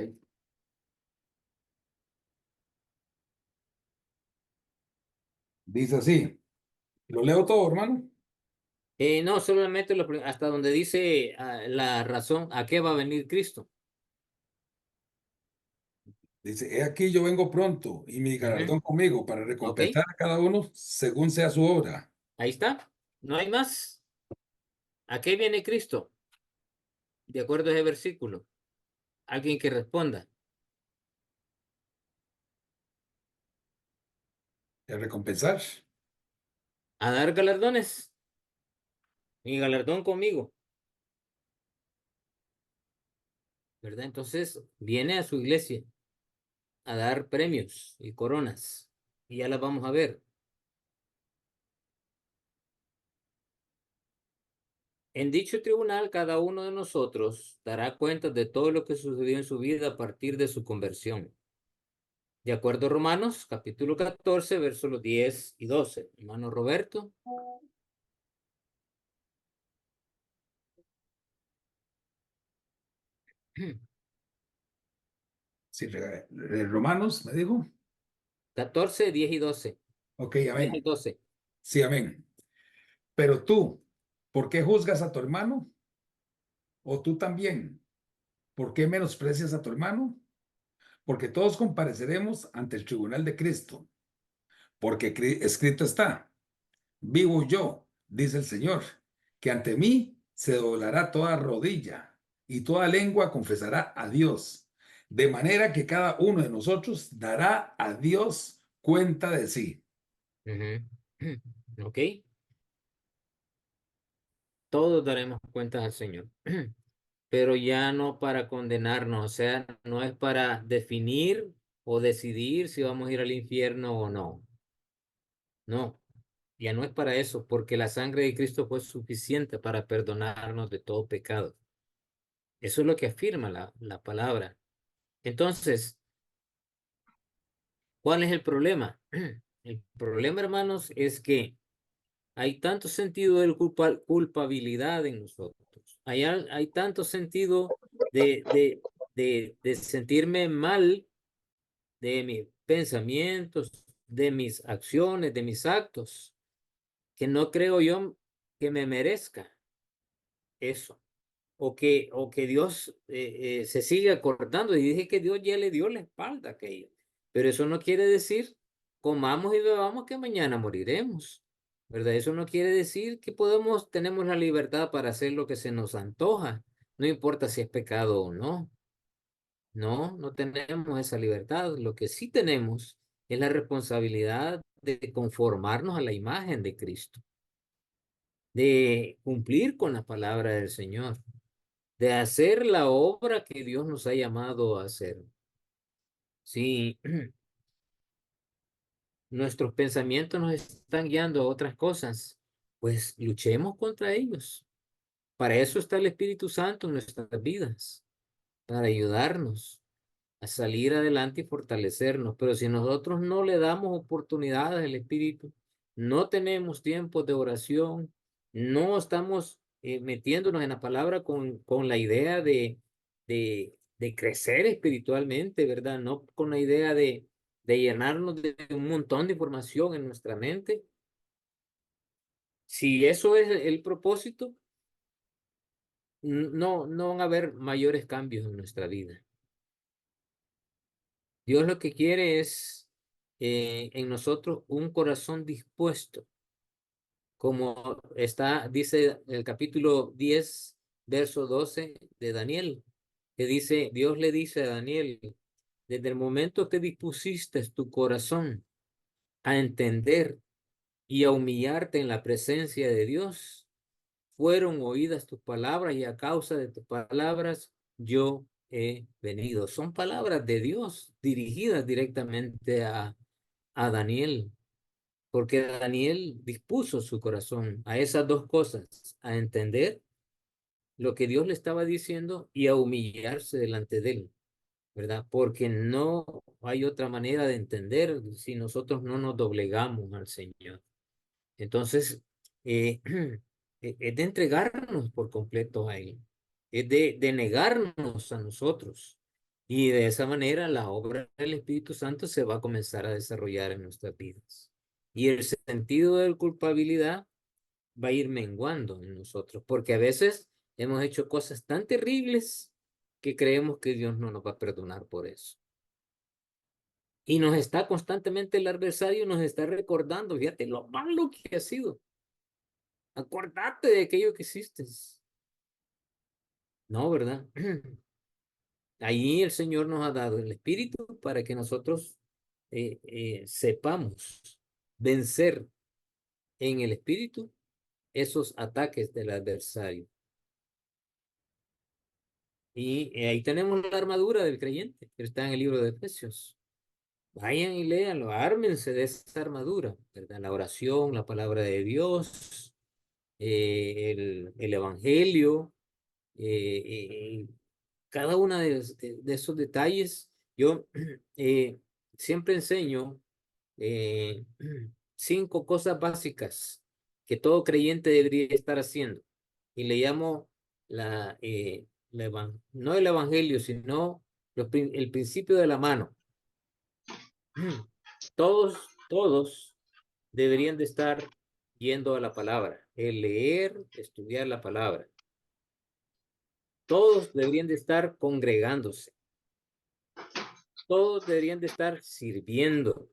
Dice así. ¿Lo leo todo, hermano? No, solamente hasta donde dice la razón a qué va a venir Cristo. Dice, he aquí yo vengo pronto y mi Ujú. galardón conmigo para Ok, recompensar a cada uno según sea su obra. ahí está. No hay más. ¿A qué viene Cristo? De acuerdo a ese versículo. Alguien que responda. ¿De recompensar? A dar galardones. Mi galardón conmigo. ¿Verdad? Entonces viene a su iglesia a dar premios y coronas. Y ya las vamos a ver. En dicho tribunal, cada uno de nosotros dará cuenta de todo lo que sucedió en su vida a partir de su conversión. De acuerdo a Romanos, capítulo 14, versos 10 y 12. Hermano Roberto. Sí, Romanos, me dijo. 14, 10 y 12. Ok, 10 y amén. 12. Sí, amén. Pero tú, ¿por qué juzgas a tu hermano? ¿O tú también? ¿Por qué menosprecias a tu hermano? Porque todos compareceremos ante el tribunal de Cristo. Porque escrito está, vivo yo, dice el Señor, que ante mí se doblará toda rodilla y toda lengua confesará a Dios. De manera que cada uno de nosotros dará a Dios cuenta de sí. Ujú. Ok. Todos daremos cuentas al Señor. Pero ya no para condenarnos, o sea, no es para definir o decidir si vamos a ir al infierno o no. No, ya no es para eso, porque la sangre de Cristo fue suficiente para perdonarnos de todo pecado. Eso es lo que afirma la palabra. Entonces, ¿cuál es el problema? El problema, hermanos, es que hay tanto sentido de culpabilidad en nosotros. Hay tanto sentido de, de, de sentirme mal de mis pensamientos, de mis acciones, de mis actos, que no creo yo que me merezca eso. O que Dios se sigue acordando. Y dije que Dios ya le dio la espalda a aquello. Pero eso no quiere decir comamos y bebamos que mañana moriremos. ¿Verdad? Eso no quiere decir que tenemos la libertad para hacer lo que se nos antoja. No importa si es pecado o no. No, no tenemos esa libertad. Lo que sí tenemos es la responsabilidad de conformarnos a la imagen de Cristo, de cumplir con la palabra del Señor, de hacer la obra que Dios nos ha llamado a hacer. Si nuestros pensamientos nos están guiando a otras cosas, pues luchemos contra ellos. Para eso está el Espíritu Santo en nuestras vidas, para ayudarnos a salir adelante y fortalecernos. Pero si nosotros no le damos oportunidades al Espíritu, no tenemos tiempos de oración, no estamos metiéndonos en la palabra con la idea de crecer espiritualmente, ¿verdad? No con la idea de llenarnos de un montón de información en nuestra mente. Si eso es el propósito, no van a haber mayores cambios en nuestra vida. Dios lo que quiere es en nosotros un corazón dispuesto, como dice el capítulo 10 verso 12 de Daniel, que dice, Dios le dice a Daniel, desde el momento que dispusiste tu corazón a entender y a humillarte en la presencia de Dios, fueron oídas tus palabras y a causa de tus palabras yo he venido. Son palabras de Dios dirigidas directamente a Daniel, porque Daniel dispuso su corazón a esas dos cosas, a entender lo que Dios le estaba diciendo y a humillarse delante de él, ¿verdad? Porque no hay otra manera de entender si nosotros no nos doblegamos al Señor. Entonces, eh, es de entregarnos por completo a Él, es de negarnos a nosotros. Y de esa manera la obra del Espíritu Santo se va a comenzar a desarrollar en nuestras vidas. Y el sentido de culpabilidad va a ir menguando en nosotros, porque a veces hemos hecho cosas tan terribles que creemos que Dios no nos va a perdonar por eso. Y nos está constantemente el adversario, nos está recordando, fíjate lo malo que ha sido. Acordate de aquello que hiciste. No, ¿verdad? Ahí el Señor nos ha dado el Espíritu para que nosotros sepamos vencer en el Espíritu esos ataques del adversario. Y ahí tenemos la armadura del creyente, que está en el libro de Efesios. Vayan y léanlo, ármense de esa armadura, ¿verdad? La oración, la palabra de Dios, el Evangelio, cada uno de esos detalles. Yo siempre enseño 5 cosas básicas que todo creyente debería estar haciendo. Y le llamo no el evangelio, sino el principio de la mano. Todos deberían de estar yendo a la palabra, el leer, estudiar la palabra. Todos deberían de estar congregándose. Todos deberían de estar sirviendo.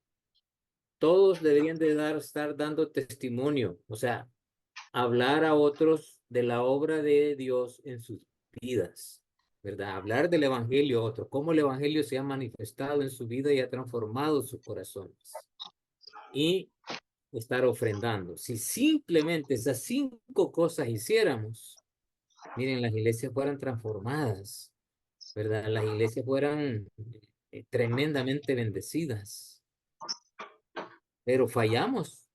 Todos deberían de estar dando testimonio, o sea, hablar a otros de la obra de Dios en sus vidas, ¿verdad? Hablar del evangelio a otros, cómo el evangelio se ha manifestado en su vida y ha transformado sus corazones. Y estar ofrendando. Si simplemente esas 5 cosas hiciéramos, miren, las iglesias fueran transformadas, ¿verdad? Las iglesias fueran tremendamente bendecidas, pero fallamos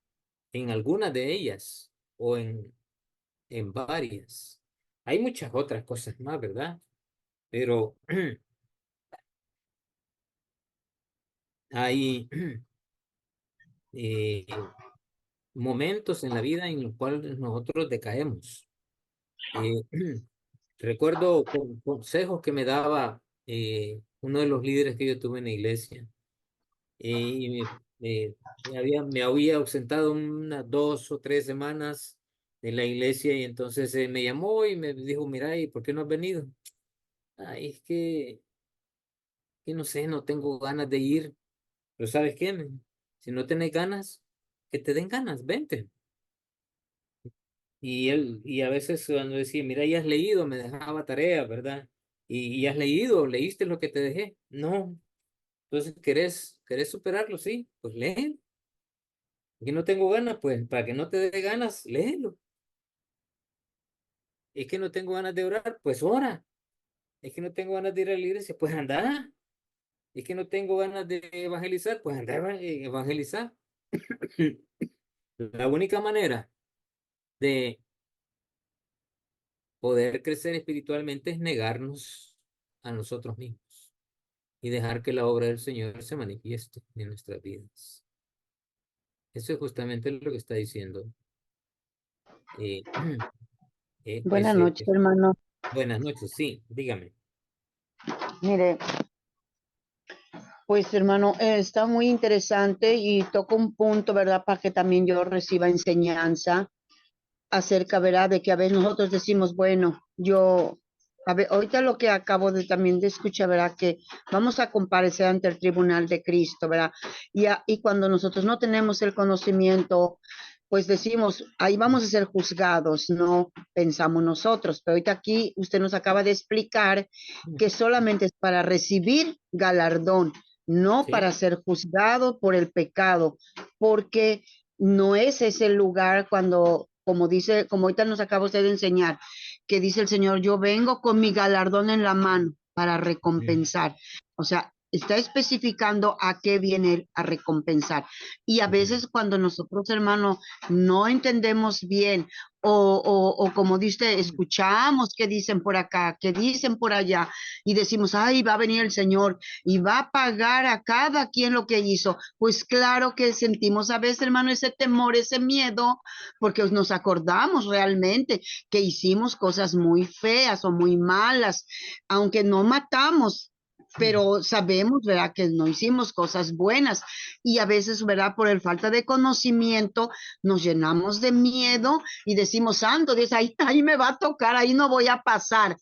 en algunas de ellas o en varias. Hay muchas otras cosas más, ¿verdad? Pero hay momentos en la vida en los cuales nosotros decaemos. Eh, recuerdo consejos que me daba uno de los líderes que yo tuve en la iglesia. Y me había ausentado unas 2 o 3 semanas de la iglesia y entonces me llamó y me dijo, mira, ¿y por qué no has venido? Ay, es que no sé, no tengo ganas de ir. Pero ¿sabes qué? Si no tenés ganas, que te den ganas, vente. Y a veces cuando decía, mira, ya has leído, me dejaba tarea, ¿verdad? Y has leído, leíste lo que te dejé. No. Entonces, ¿querés superarlo? Sí, pues léelo. Que no tengo ganas, pues para que no te dé ganas, léelo. Es que no tengo ganas de orar, pues ora. Es que no tengo ganas de ir a la iglesia, pues anda. Es que no tengo ganas de evangelizar, pues anda a evangelizar. La única manera de poder crecer espiritualmente es negarnos a nosotros mismos y dejar que la obra del Señor se manifieste en nuestras vidas. Eso es justamente lo que está diciendo. Eh, Buenas noches, hermano. buenas noches, sí, dígame. Mire, pues hermano, está muy interesante y toca un punto, ¿verdad? Para que también yo reciba enseñanza acerca, ¿verdad? De que a veces nosotros decimos, bueno, a ver, ahorita lo que acabo de también de escuchar, ¿verdad? Que vamos a comparecer ante el tribunal de Cristo, ¿verdad? Y cuando nosotros no tenemos el conocimiento, pues decimos, ahí vamos a ser juzgados, no pensamos nosotros. Pero ahorita aquí usted nos acaba de explicar que solamente es para recibir galardón, no Sí. para ser juzgado por el pecado, porque no es ese lugar cuando, como dice, como ahorita nos acaba usted de enseñar, que dice el Señor, yo vengo con mi galardón en la mano para recompensar. O sea, está especificando a qué viene Él a recompensar. Y a veces cuando nosotros, hermanos, no entendemos bien o como dice, escuchamos que dicen por acá, que dicen por allá, y decimos, ay, va a venir el Señor y va a pagar a cada quien lo que hizo. Pues claro que sentimos a veces, hermano, ese temor, ese miedo, porque nos acordamos realmente que hicimos cosas muy feas o muy malas, aunque no matamos. Pero sabemos, ¿verdad?, que no hicimos cosas buenas y a veces, ¿verdad?, por el falta de conocimiento nos llenamos de miedo y decimos, santo Dios, ahí me va a tocar, ahí no voy a pasar.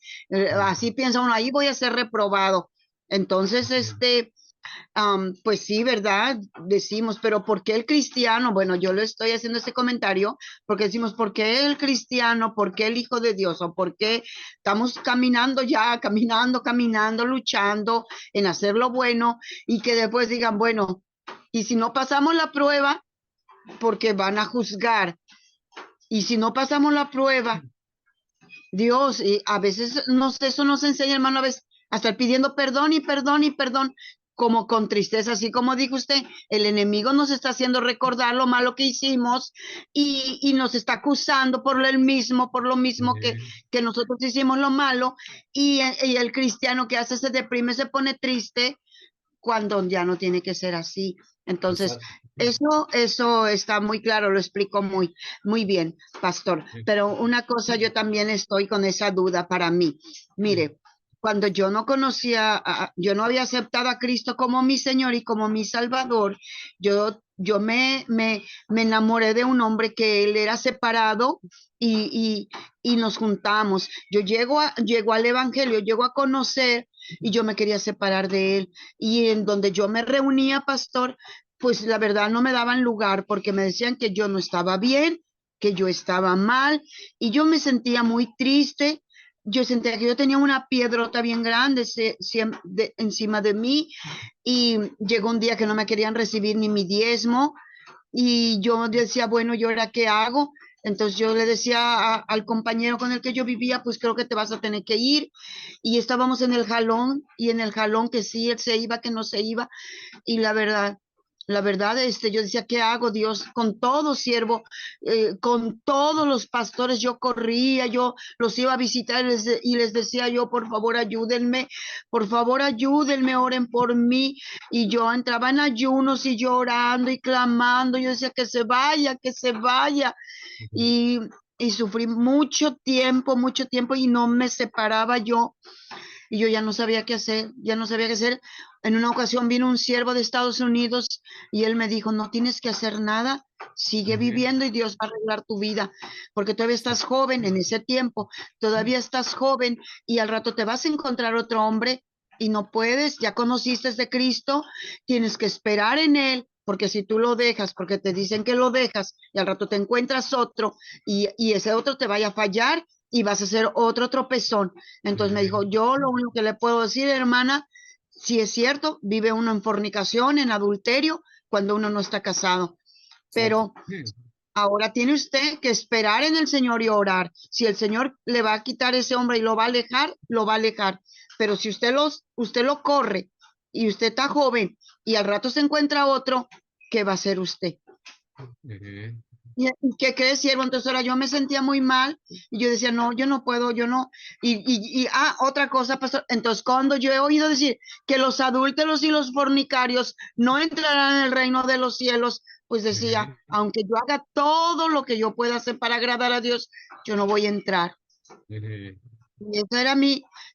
Así piensa uno, ahí voy a ser reprobado. Entonces, pues sí, ¿verdad? Decimos, pero ¿por qué el cristiano? Bueno, yo lo estoy haciendo ese comentario porque decimos, ¿por qué el cristiano? ¿Por qué el Hijo de Dios? ¿O por qué estamos caminando ya, caminando, luchando en hacer lo bueno y que después digan, bueno, y si no pasamos la prueba, porque van a juzgar, y si no pasamos la prueba, Dios, y a veces eso nos enseña, hermano, a veces a estar pidiendo perdón y perdón y perdón, como con tristeza, así como dijo usted, el enemigo nos está haciendo recordar lo malo que hicimos y nos está acusando por lo mismo que nosotros hicimos lo malo, y el cristiano que hace se deprime, se pone triste, cuando ya no tiene que ser así. Entonces, Exacto. eso está muy claro, lo explico muy bien, pastor. Pero una cosa, yo también estoy con esa duda para mí. Mire, cuando yo no conocía, yo no había aceptado a Cristo como mi Señor y como mi Salvador, yo me enamoré de un hombre que él era separado y nos juntamos. Llego al Evangelio, llego a conocer y yo me quería separar de él. Y en donde yo me reunía, pastor, pues la verdad no me daban lugar porque me decían que yo no estaba bien, que yo estaba mal y yo me sentía muy triste. Yo sentía que yo tenía una piedrota bien grande encima de mí y llegó un día que no me querían recibir ni mi diezmo y yo decía, bueno, ¿y ahora qué hago? Entonces yo le decía al compañero con el que yo vivía, pues creo que te vas a tener que ir. Y estábamos en el jalón, y en el jalón que sí, él se iba, que no se iba. Y la verdad, yo decía, ¿qué hago, Dios? Con todo siervo, con todos los pastores, yo corría, yo los iba a visitar y les decía yo, por favor, ayúdenme, oren por mí. Y yo entraba en ayunos y llorando y clamando, yo decía, que se vaya. Y, y sufrí mucho tiempo y no me separaba yo y yo ya no sabía qué hacer, ya no sabía qué hacer. En una ocasión vino un siervo de Estados Unidos y él me dijo, no tienes que hacer nada, sigue viviendo y Dios va a arreglar tu vida, porque todavía estás joven en ese tiempo, todavía estás joven y al rato te vas a encontrar otro hombre y no puedes, ya conociste de Cristo, tienes que esperar en él. Porque si tú lo dejas, porque te dicen que lo dejas y al rato te encuentras otro y ese otro te vaya a fallar y vas a hacer otro tropezón. Entonces me dijo, yo lo único que le puedo decir, hermana, si es cierto, vive uno en fornicación, en adulterio, cuando uno no está casado. Exacto. Pero ahora tiene usted que esperar en el Señor y orar. Si el Señor le va a quitar ese hombre y lo va a alejar, lo va a alejar. Pero si usted lo corre y usted está joven y al rato se encuentra otro, ¿qué va a hacer usted? ¿Y qué crees, siervo? Entonces ahora yo me sentía muy mal y yo decía, no, yo no puedo, yo no. Otra cosa, pastor. Entonces, cuando yo he oído decir que los adúlteros y los fornicarios no entrarán en el reino de los cielos, pues decía, aunque yo haga todo lo que yo pueda hacer para agradar a Dios, yo no voy a entrar. Y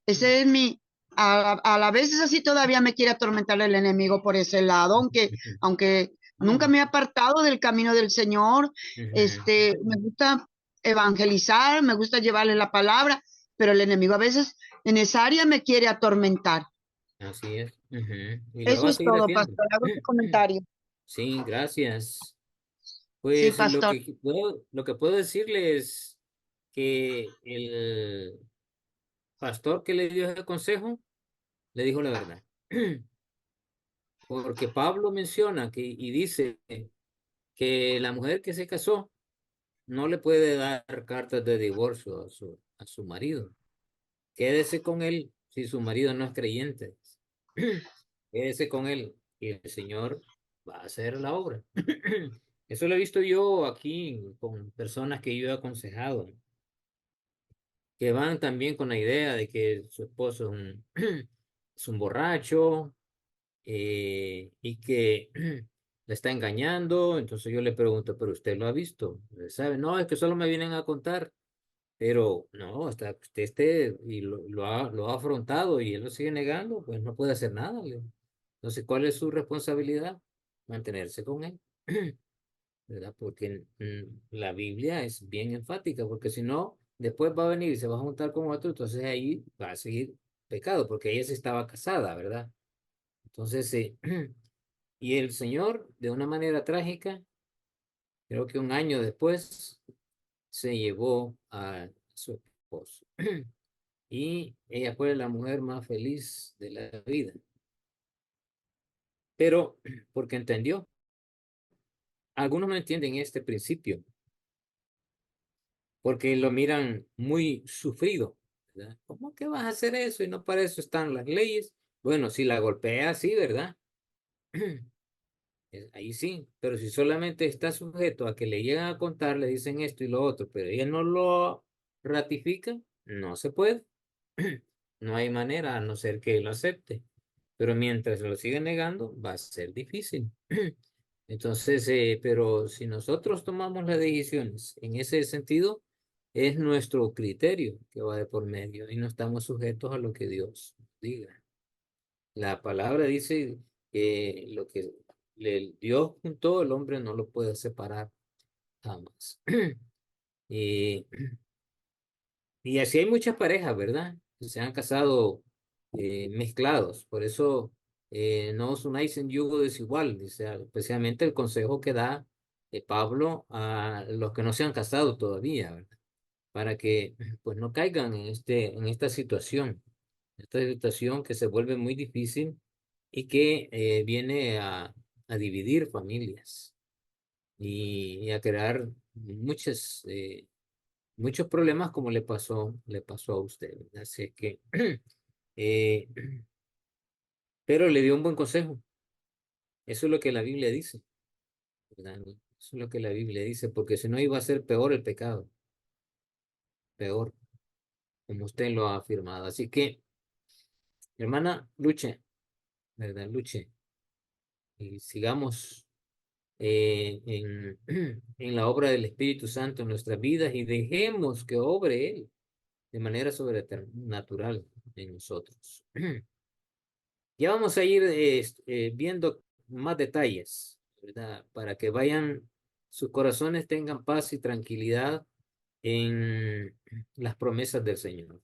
ese es a la vez es así, todavía me quiere atormentar el enemigo por ese lado, aunque nunca me he apartado del camino del Señor. Me gusta evangelizar, me gusta llevarle la palabra, pero el enemigo a veces en esa área me quiere atormentar. Así es. Y lo Eso va a es seguir todo, haciendo. pastor. Hago este comentario. Sí, gracias. Sí, Pues pastor. lo que puedo decirle es que el pastor que le dio ese consejo le dijo la verdad. Porque Pablo menciona y dice que la mujer que se casó no le puede dar cartas de divorcio a su marido. Quédese con él si su marido no es creyente. Quédese con él y el Señor va a hacer la obra. Eso lo he visto yo aquí con personas que yo he aconsejado, que van también con la idea de que su esposo es un borracho y que le está engañando. Entonces yo le pregunto, ¿pero usted lo ha visto? ¿Sabe? No, es que solo me vienen a contar. Pero no, hasta que usted esté y lo ha afrontado y él lo sigue negando, pues no puede hacer nada. Entonces, ¿cuál es su responsabilidad? Mantenerse con él, ¿verdad? Porque la Biblia es bien enfática, porque si no, después va a venir y se va a juntar con otro, entonces ahí va a seguir pecado, porque ella se estaba casada, ¿verdad? Entonces, y el Señor, de una manera trágica, creo que un año después, se llevó a su esposo. Y ella fue la mujer más feliz de la vida. Pero porque entendió. Algunos no entienden este principio porque lo miran muy sufrido, ¿verdad? ¿Cómo que vas a hacer eso? Y no para eso están las leyes. Bueno, si la golpea, sí, ¿verdad? Ahí sí, pero si solamente está sujeto a que le llegan a contar, le dicen esto y lo otro, pero ella no lo ratifica, no se puede. No hay manera a no ser que lo acepte. Pero mientras lo siga negando, va a ser difícil. Entonces, pero si nosotros tomamos las decisiones en ese sentido, es nuestro criterio que va de por medio y no estamos sujetos a lo que Dios diga. La palabra dice que lo que Dios juntó, el hombre no lo puede separar jamás. Y Y así hay muchas parejas, ¿verdad? Que se han casado mezclados. Por eso no os unáis en yugo desigual. Dice, especialmente el consejo que da Pablo a los que no se han casado todavía, ¿verdad? Para que pues no caigan en en esta situación que se vuelve muy difícil y que viene a dividir familias y a crear muchos problemas como le pasó a usted, ¿verdad? Así es que, eh, pero le dio un buen consejo. Eso es lo que la Biblia dice, ¿verdad? Eso es lo que la Biblia dice, porque si no iba a ser peor el pecado, peor, como usted lo ha afirmado. Así que, hermana, luche, ¿verdad? Luche y sigamos en la obra del Espíritu Santo en nuestras vidas y dejemos que obre Él de manera sobrenatural en nosotros. Ya vamos a ir viendo más detalles, ¿verdad? Para que vayan, sus corazones tengan paz y tranquilidad en las promesas del Señor.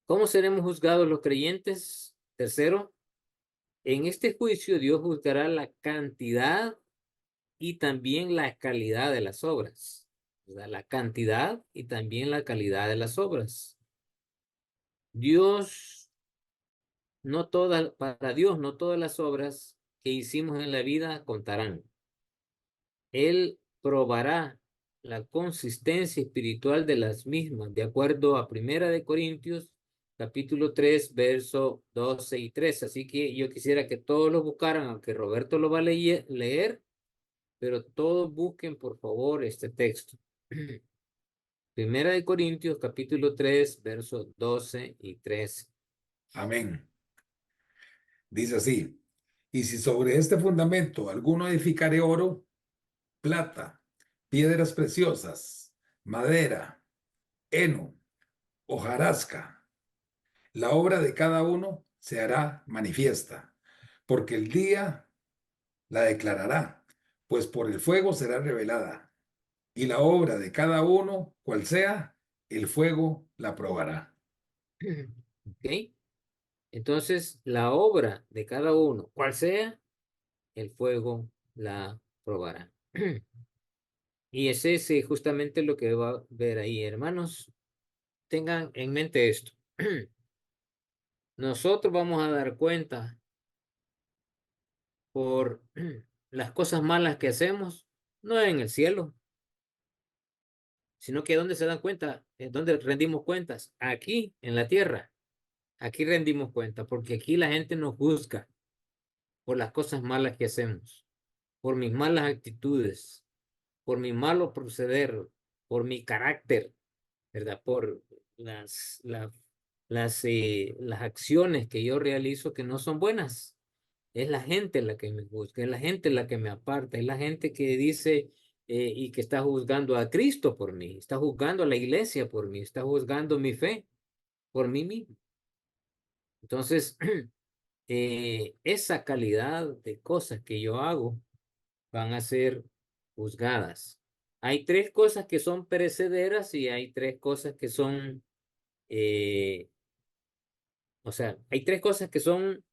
¿Cómo seremos juzgados los creyentes? Tercero, en este juicio Dios juzgará la cantidad y también la calidad de las obras, ¿verdad? La cantidad y también la calidad de las obras. Dios para Dios, no todas las obras que hicimos en la vida contarán. Él probará la consistencia espiritual de las mismas, de acuerdo a Primera de Corintios, capítulo 3, verso 12 y 13. Así que yo quisiera que todos lo buscaran, aunque Roberto lo va a leer, pero todos busquen, por favor, este texto. Primera de Corintios, capítulo 3, versos 12 y 13. Amén. Dice así, y si sobre este fundamento alguno edificare oro, plata, piedras preciosas, madera, heno, hojarasca, la obra de cada uno se hará manifiesta, porque el día la declarará, pues por el fuego será revelada, y la obra de cada uno, cual sea, el fuego la probará. ¿Ok? Entonces, la obra de cada uno, cual sea, el fuego la probará. Y ese es justamente lo que va a ver ahí, hermanos. Tengan en mente esto. Nosotros vamos a dar cuenta por las cosas malas que hacemos no es en el cielo, sino que ¿dónde se dan cuenta? ¿Dónde rendimos cuentas? Aquí, en la tierra. Aquí rendimos cuenta, porque aquí la gente nos juzga por las cosas malas que hacemos, por mis malas actitudes, por mi malo proceder, por mi carácter, ¿verdad? Por las, la- las acciones que yo realizo que no son buenas. Es la gente la que me juzga, es la gente la que me aparta, es la gente que dice y que está juzgando a Cristo por mí, está juzgando a la iglesia por mí, está juzgando mi fe por mí mismo. Entonces, esa calidad de cosas que yo hago van a ser juzgadas. Hay tres cosas que son perecederas y hay tres cosas que son, eh, o sea, hay tres cosas que son,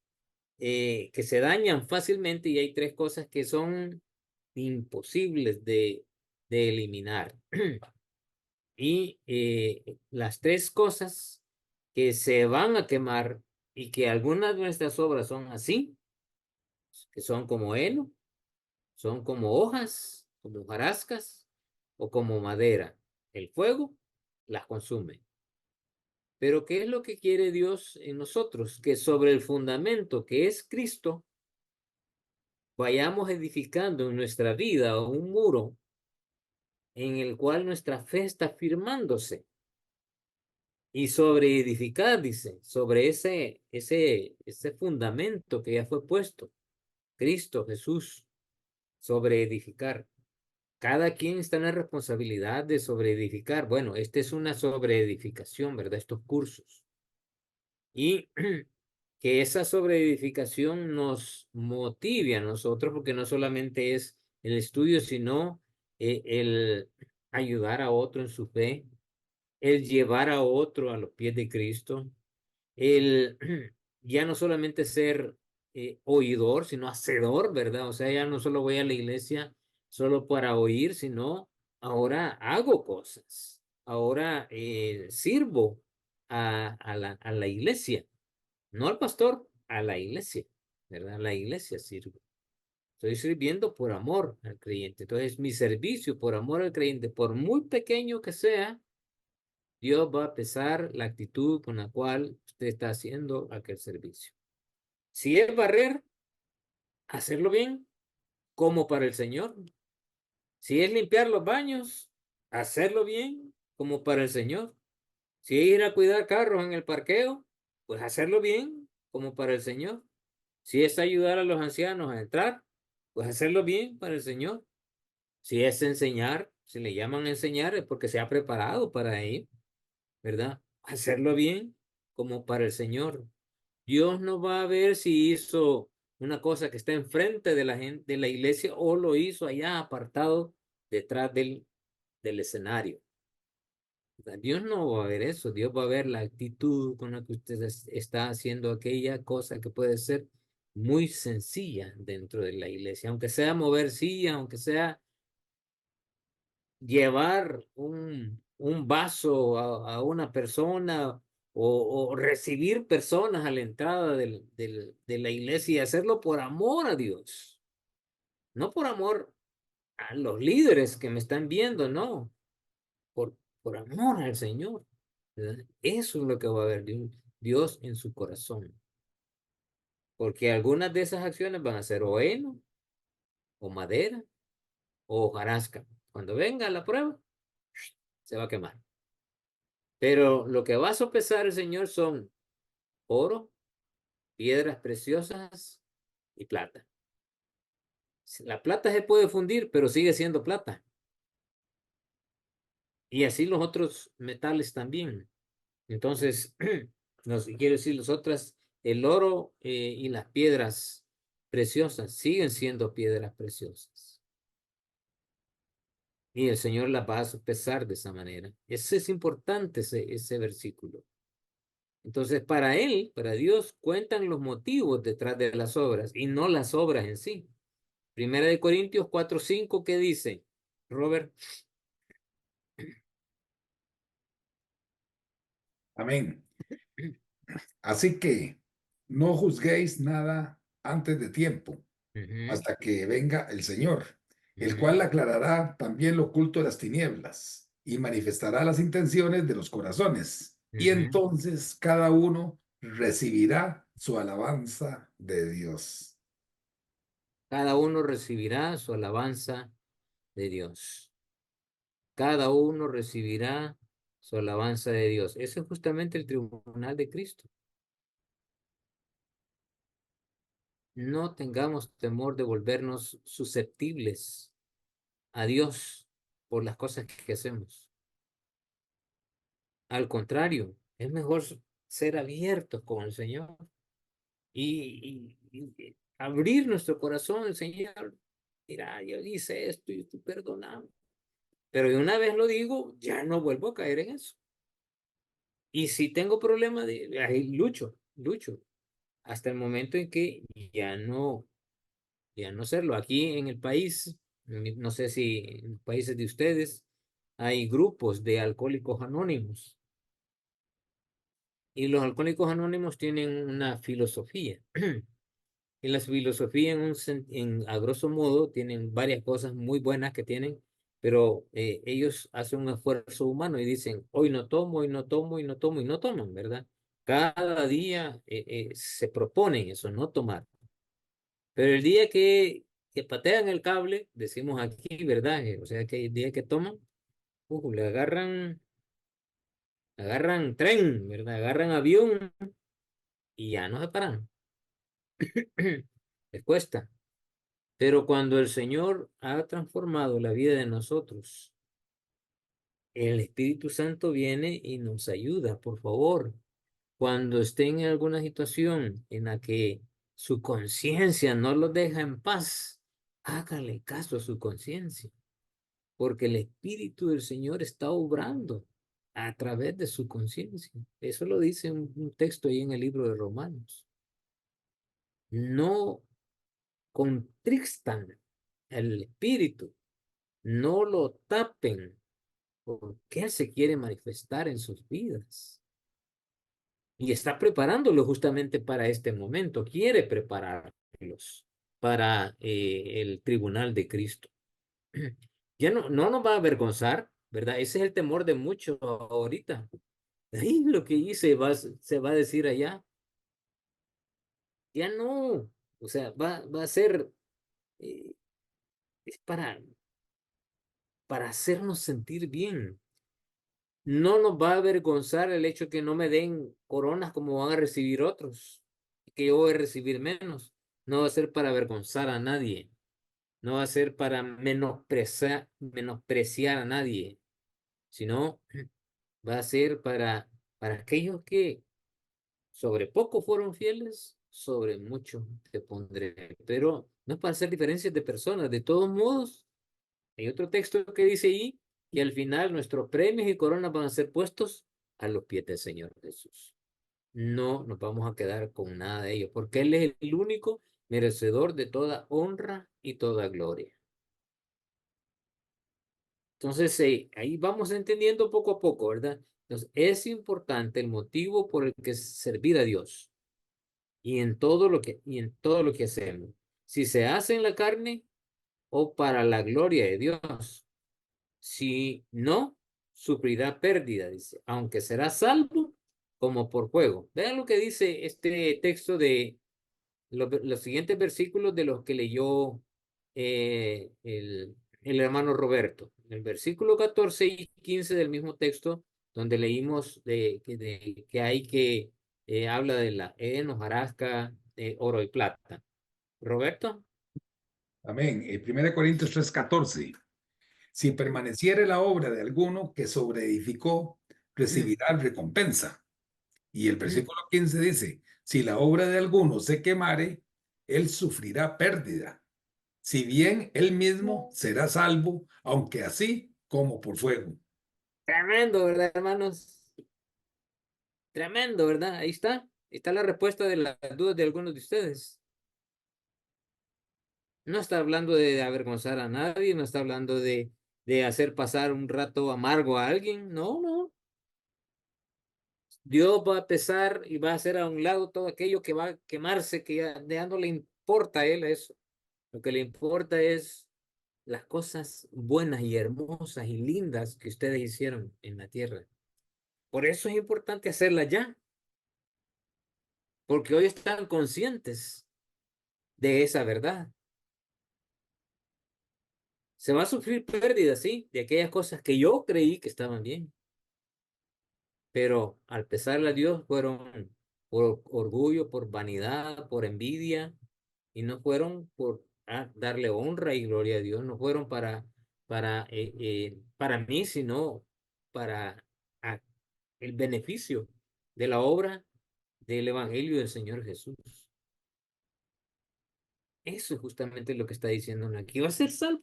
que se dañan fácilmente y hay tres cosas que son imposibles de eliminar. Y las tres cosas que se van a quemar y que algunas de nuestras obras son así, que son como heno, son como hojas, como hojarascas o como madera. El fuego las consume. Pero ¿qué es lo que quiere Dios en nosotros? Que sobre el fundamento que es Cristo, vayamos edificando en nuestra vida un muro en el cual nuestra fe está firmándose. Y sobre edificar, dice, sobre ese fundamento que ya fue puesto, Cristo Jesús, sobre edificar. Cada quien está en la responsabilidad de sobreedificar. Bueno, esta es una sobreedificación, ¿verdad? Estos cursos. Y que esa sobreedificación nos motive a nosotros, porque no solamente es el estudio, sino el ayudar a otro en su fe, el llevar a otro a los pies de Cristo, el ya no solamente ser oidor, sino hacedor, ¿verdad? O sea, ya no solo voy a la iglesia solo para oír, sino ahora hago cosas, ahora sirvo a la iglesia, no al pastor, a la iglesia, ¿verdad? A la iglesia sirvo. Estoy sirviendo por amor al creyente. Entonces, mi servicio por amor al creyente, por muy pequeño que sea, Dios va a pesar la actitud con la cual usted está haciendo aquel servicio. Si es barrer, hacerlo bien, como para el Señor. Si es limpiar los baños, hacerlo bien, como para el Señor. Si es ir a cuidar carros en el parqueo, pues hacerlo bien, como para el Señor. Si es ayudar a los ancianos a entrar, pues hacerlo bien para el Señor. Si es enseñar, si le llaman a enseñar, es porque se ha preparado para ello, ¿verdad? Hacerlo bien, como para el Señor. Dios no va a ver si hizo una cosa que está enfrente de la gente, de la iglesia, o lo hizo allá apartado detrás del escenario. O sea, Dios no va a ver eso. Dios va a ver la actitud con la que usted está haciendo aquella cosa que puede ser muy sencilla dentro de la iglesia, aunque sea mover silla, aunque sea llevar un vaso a una persona o recibir personas a la entrada de la iglesia y hacerlo por amor a Dios, no por amor a los líderes que me están viendo, no, por amor al Señor, ¿verdad? Eso es lo que va a ver Dios en su corazón, porque algunas de esas acciones van a ser o heno, o madera, o hojarasca. Cuando venga la prueba, se va a quemar. Pero lo que va a sopesar el Señor son oro, piedras preciosas y plata. La plata se puede fundir, pero sigue siendo plata. Y así los otros metales también. Entonces, quiero decir, los otros, el oro y las piedras preciosas siguen siendo piedras preciosas. Y el Señor las va a sopesar de esa manera. Ese es importante, ese versículo. Entonces, para él, para Dios, cuentan los motivos detrás de las obras y no las obras en sí. Primera de Corintios 4:5, ¿qué dice, Robert? Amén. Así que no juzguéis nada antes de tiempo, Ujú, hasta que venga el Señor, el ujú, cual aclarará también lo oculto de las tinieblas y manifestará las intenciones de los corazones. Y ujú. entonces cada uno recibirá su alabanza de Dios. Cada uno recibirá su alabanza de Dios. Cada uno recibirá su alabanza de Dios. Ese es justamente el tribunal de Cristo. No tengamos temor de volvernos susceptibles a Dios por las cosas que hacemos. Al contrario, es mejor ser abiertos con el Señor y abrir nuestro corazón al Señor. Mira, yo hice esto y tú perdoname. Pero de una vez lo digo, ya no vuelvo a caer en eso. Y si tengo problemas, ahí lucho, hasta el momento en que ya no serlo. Aquí en el país, no sé si en los países de ustedes hay grupos de alcohólicos anónimos. Y los alcohólicos anónimos tienen una filosofía. Y la filosofía a grosso modo tienen varias cosas muy buenas que tienen, pero ellos hacen un esfuerzo humano y dicen, hoy no tomo, hoy no tomo, hoy no tomo, y no toman, ¿verdad? Cada día se proponen eso, no tomar. Pero el día que patean el cable, decimos aquí, ¿verdad? O sea que el día que toman, le agarran tren, ¿verdad? Agarran avión y ya no se paran. Les cuesta. Pero cuando el Señor ha transformado la vida de nosotros, el Espíritu Santo viene y nos ayuda, por favor. Cuando estén en alguna situación en la que su conciencia no lo deja en paz, hágale caso a su conciencia, porque el Espíritu del Señor está obrando a través de su conciencia. Eso lo dice un texto ahí en el libro de Romanos. No contristan el Espíritu, no lo tapen, porque Él se quiere manifestar en sus vidas. Y está preparándolo justamente para este momento, quiere prepararlos para el tribunal de Cristo. Ya no nos va a avergonzar, ¿verdad? Ese es el temor de muchos ahorita. Ay, lo que hice se va a decir allá. Ya no, o sea, va a ser, eh, es para hacernos sentir bien. No nos va a avergonzar el hecho que no me den coronas como van a recibir otros, que yo voy a recibir menos. No va a ser para avergonzar a nadie, no va a ser para menospreciar a nadie, sino va a ser para aquellos que sobre poco fueron fieles, sobre mucho te pondré. Pero no es para hacer diferencias de personas. De todos modos, hay otro texto que dice ahí que al final nuestros premios y coronas van a ser puestos a los pies del Señor Jesús. No nos vamos a quedar con nada de ello, porque Él es el único merecedor de toda honra y toda gloria. Entonces, ahí vamos entendiendo poco a poco, ¿verdad? Entonces, es importante el motivo por el que servir a Dios y en todo lo que hacemos. Si se hace en la carne o para la gloria de Dios. Si no, sufrirá pérdida, dice, aunque será salvo como por fuego. Vean lo que dice este texto de los siguientes versículos de los que leyó el hermano Roberto. El versículo 14 y 15 del mismo texto, donde leímos que hay que habla de la hojarasca, oro y plata. Roberto. Amén. 1 Corintios 3:14. Si permaneciere la obra de alguno que sobreedificó, recibirá recompensa. Y el versículo 15 dice, si la obra de alguno se quemare, él sufrirá pérdida. Si bien él mismo será salvo, aunque así como por fuego. Tremendo, ¿verdad, hermanos? Tremendo, ¿verdad? Ahí está. Está la respuesta de las dudas de algunos de ustedes. No está hablando de avergonzar a nadie, no está hablando de hacer pasar un rato amargo a alguien. No, no. Dios va a pesar y va a hacer a un lado todo aquello que va a quemarse, que ya no le importa a él eso. Lo que le importa es las cosas buenas y hermosas y lindas que ustedes hicieron en la tierra. Por eso es importante hacerlas ya, porque hoy están conscientes de esa verdad. Se va a sufrir pérdida, sí, de aquellas cosas que yo creí que estaban bien, pero al pesarle a Dios fueron por orgullo, por vanidad, por envidia, y no fueron por darle honra y gloria a Dios, no fueron para mí, sino para ah, el beneficio de la obra del Evangelio del Señor Jesús. Eso es justamente lo que está diciendo aquí. Va a ser salvo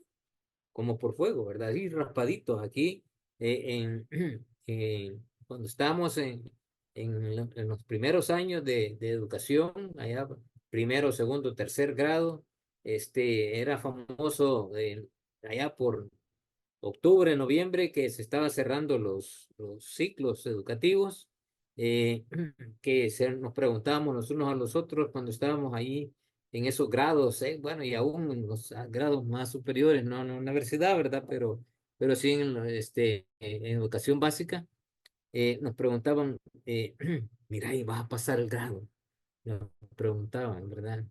como por fuego, ¿verdad? Y raspaditos aquí, cuando estábamos en los primeros años de educación, allá primero, segundo, tercer grado, era famoso allá por octubre, noviembre, que se estaban cerrando los ciclos educativos, eh, nos preguntábamos los unos a los otros cuando estábamos ahí en esos grados, bueno, y aún en los grados más superiores, no en la universidad, ¿verdad? Pero sí en educación básica, nos preguntaban, mira, y vas a pasar el grado. Nos preguntaban, ¿verdad?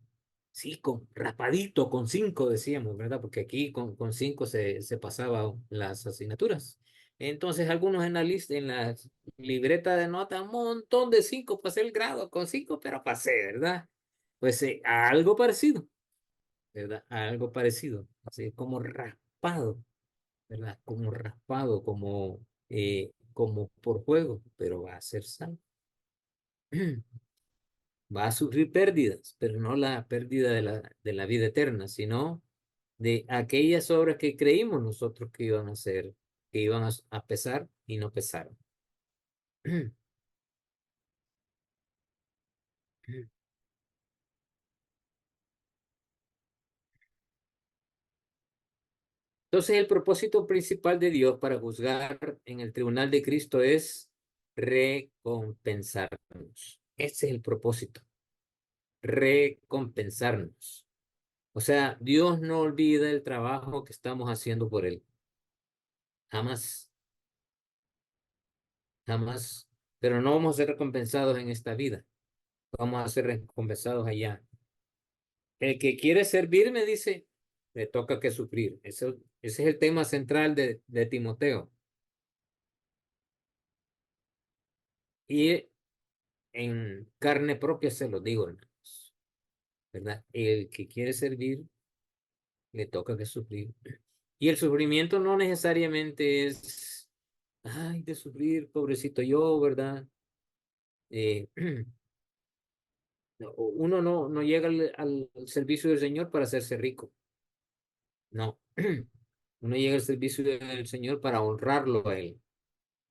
Sí, con rapadito, con 5 decíamos, ¿verdad? Porque aquí con 5 se pasaba las asignaturas. Entonces, algunos en la lista, en la libreta de nota, un montón de 5, pasé el grado con 5, pero pasé, ¿verdad? Pues algo parecido, ¿verdad? Algo parecido, así como raspado, ¿verdad? Como raspado, como por juego, pero va a ser salvo. Va a sufrir pérdidas, pero no la pérdida de la vida eterna, sino de aquellas obras que creímos nosotros que iban a ser, que iban a pesar y no pesaron. Entonces, el propósito principal de Dios para juzgar en el tribunal de Cristo es recompensarnos. Ese es el propósito, recompensarnos. O sea, Dios no olvida el trabajo que estamos haciendo por Él. Jamás, jamás. Pero no vamos a ser recompensados en esta vida. Vamos a ser recompensados allá. El que quiere servirme, dice, le toca que sufrir. Ese es el tema central de Timoteo. Y en carne propia se lo digo, hermanos, ¿verdad? El que quiere servir, le toca que sufrir. Y el sufrimiento no necesariamente es, ay, de sufrir, pobrecito yo, ¿verdad? Eh, uno no llega al servicio del Señor para hacerse rico. No. Uno llega al servicio del Señor para honrarlo a Él,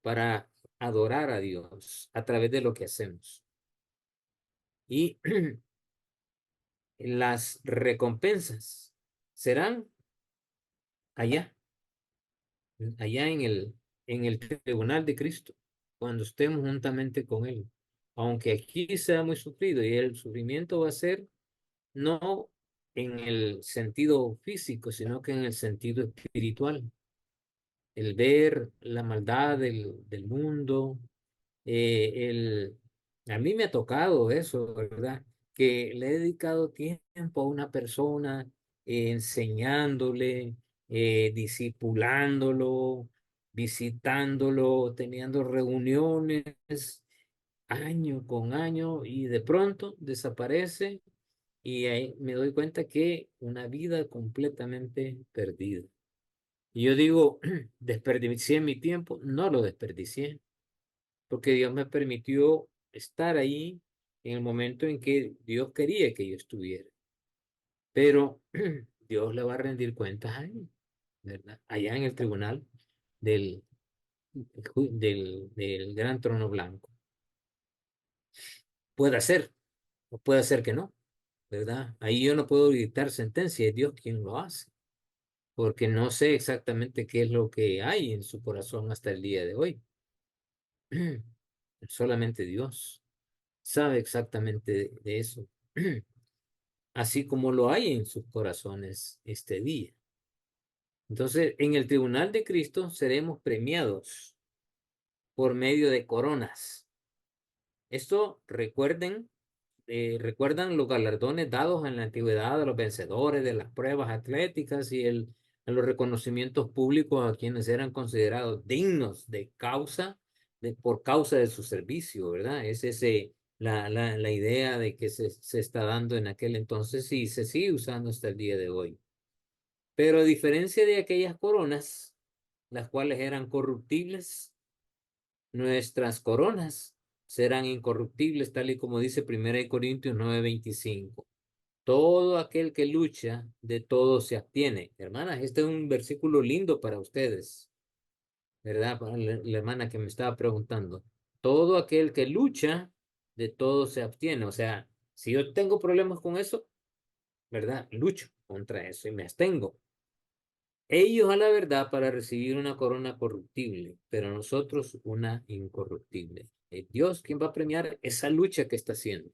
para adorar a Dios a través de lo que hacemos. Y las recompensas serán allá, allá en el tribunal de Cristo, cuando estemos juntamente con Él. Aunque aquí sea muy sufrido y el sufrimiento va a ser no en el sentido físico, sino que en el sentido espiritual. El ver la maldad del mundo, a mí me ha tocado eso, ¿verdad? Que le he dedicado tiempo a una persona, enseñándole, discipulándolo, visitándolo, teniendo reuniones año con año y de pronto desaparece y ahí me doy cuenta que una vida completamente perdida. Y yo digo, desperdicié mi tiempo, no lo desperdicié porque Dios me permitió estar ahí en el momento en que Dios quería que yo estuviera. Pero Dios le va a rendir cuentas a él, ¿verdad? Allá en el tribunal del, del gran trono blanco. Puede ser, o puede ser que no, ¿verdad? Ahí yo no puedo dictar sentencia, es Dios quien lo hace, porque no sé exactamente qué es lo que hay en su corazón hasta el día de hoy. Solamente Dios sabe exactamente de eso. así como lo hay en sus corazones este día. Entonces, en el tribunal de Cristo seremos premiados por medio de coronas. Esto recuerdan los galardones dados en la antigüedad a los vencedores de las pruebas atléticas y los reconocimientos públicos a quienes eran considerados dignos por causa de su servicio, ¿verdad? Es la idea de que se está dando en aquel entonces y se sigue usando hasta el día de hoy. Pero a diferencia de aquellas coronas, las cuales eran corruptibles, nuestras coronas serán incorruptibles, tal y como dice 1 Corintios 9:25. Todo aquel que lucha, de todo se abstiene. Hermanas, este es un versículo lindo para ustedes, ¿verdad? Para la hermana que me estaba preguntando. Todo aquel que lucha, de todo se abstiene. O sea, si yo tengo problemas con eso, ¿verdad? Lucho contra eso y me abstengo. Ellos a la verdad para recibir una corona corruptible, pero nosotros una incorruptible. Es Dios quien va a premiar esa lucha que está haciendo.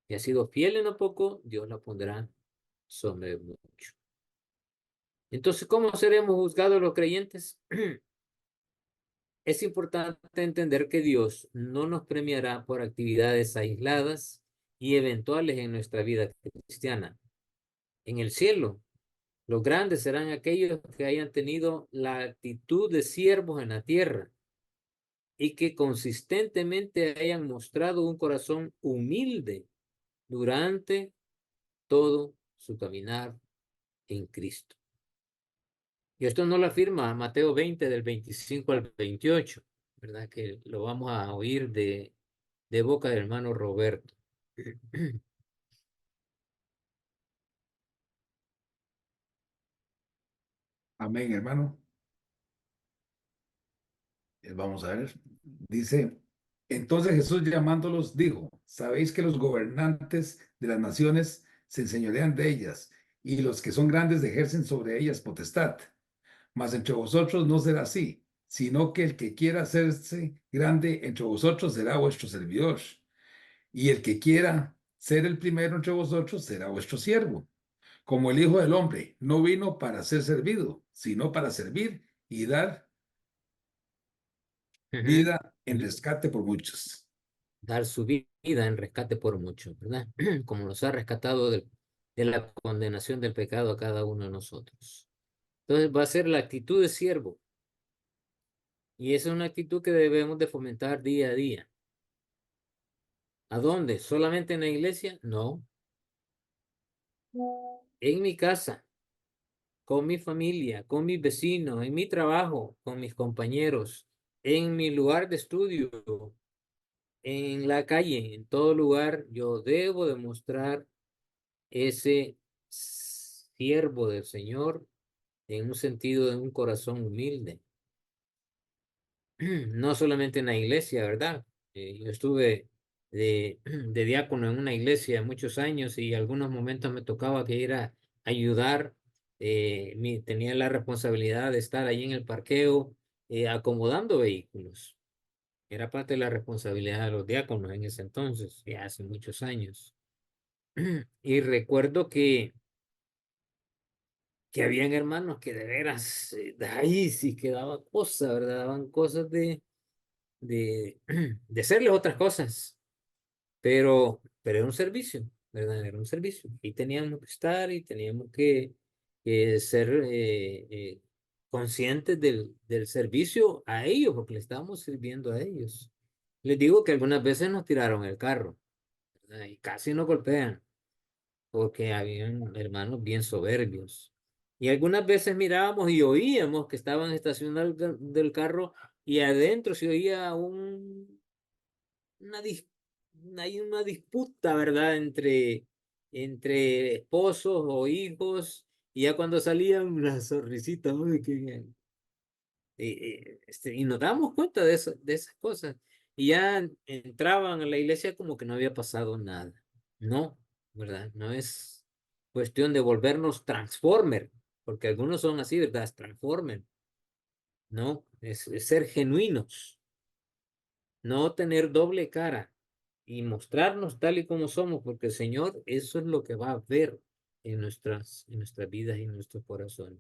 Y ha sido fiel en lo poco, Dios la pondrá sobre mucho. Entonces, ¿cómo seremos juzgados los creyentes? Es importante entender que Dios no nos premiará por actividades aisladas y eventuales en nuestra vida cristiana. En el cielo, los grandes serán aquellos que hayan tenido la actitud de siervos en la tierra y que consistentemente hayan mostrado un corazón humilde durante todo su caminar en Cristo. Y esto no lo afirma Mateo 20 del 25 al 28, ¿verdad? Que lo vamos a oír de boca del hermano Roberto. Amén, hermano. Vamos a ver. Dice, entonces Jesús llamándolos dijo, sabéis que los gobernantes de las naciones se enseñorean de ellas y los que son grandes ejercen sobre ellas potestad. Mas entre vosotros no será así, sino que el que quiera hacerse grande entre vosotros será vuestro servidor. Y el que quiera ser el primero entre vosotros será vuestro siervo. Como el Hijo del Hombre no vino para ser servido, sino para servir y dar vida en Y rescate por muchos. dar su vida en rescate por muchos, ¿verdad? Como nos ha rescatado de la condenación del pecado a cada uno de nosotros. Entonces va a ser la actitud de siervo. Y esa es una actitud que debemos de fomentar día a día. ¿A dónde? ¿Solamente en la iglesia? No. En mi casa, con mi familia, con mis vecinos, en mi trabajo, con mis compañeros, en mi lugar de estudio, en la calle, en todo lugar, yo debo demostrar ese siervo del Señor en un sentido de un corazón humilde. No solamente en la iglesia, ¿verdad? Yo estuve de diácono en una iglesia muchos años y algunos momentos me tocaba que ir a ayudar. Tenía la responsabilidad de estar ahí en el parqueo acomodando vehículos. Era parte de la responsabilidad de los diáconos en ese entonces, ya hace muchos años. Y recuerdo que habían hermanos que de veras, ahí sí que daban cosas, ¿verdad? Daban cosas de, de hacerles otras cosas, pero era un servicio, ¿verdad? Era un servicio. Y teníamos que estar y teníamos que ser conscientes del servicio a ellos, porque le estábamos sirviendo a ellos. Les digo que algunas veces nos tiraron el carro, ¿verdad? Y casi nos golpean, porque habían hermanos bien soberbios. Y algunas veces mirábamos y oíamos que estaban estacionados del carro y adentro se oía una, dis- hay una disputa, ¿verdad? Entre esposos o hijos, y ya cuando salían una sonrisita, uy, qué bien. Y nos damos cuenta de esas cosas. Y ya entraban a la iglesia como que no había pasado nada. No, ¿verdad? No es cuestión de volvernos transformer, porque algunos son así, ¿verdad? Transformer. No, es ser genuinos, no tener doble cara. y mostrarnos tal y como somos, porque el Señor eso es lo que va a ver en nuestras vidas y en nuestros corazones.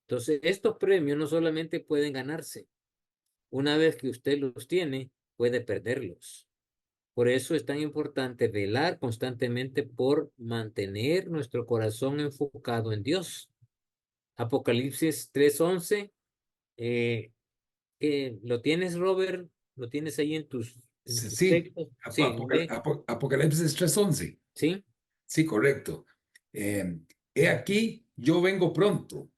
Entonces, estos premios no solamente pueden ganarse, una vez que usted los tiene, puede perderlos. Por eso es tan importante velar constantemente por mantener nuestro corazón enfocado en Dios. Apocalipsis 3:11, eh, ¿lo tienes, Robert? ¿Lo tienes ahí en Sí, tus sí. textos? Sí, lee. Apocalipsis 3:11. Sí, Sí, correcto. He aquí, yo vengo pronto.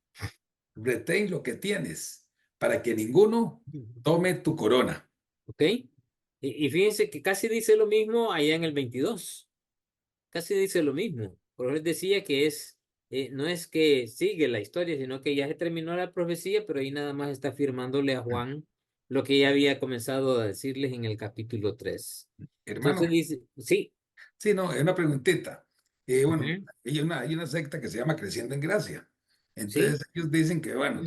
Retén lo que tienes para que ninguno tome tu corona. ok. Y fíjense que casi dice lo mismo allá en el 22. Casi dice lo mismo. Por él decía que no es que sigue la historia, sino que ya se terminó la profecía, pero ahí nada más está afirmándole a Juan lo que ya había comenzado a decirles en el capítulo 3. Hermano, Entonces dice, sí, sí, no, es una preguntita. Bueno, ujú, hay una secta que se llama Creciendo en Gracia. sí, Entonces ellos dicen que, bueno,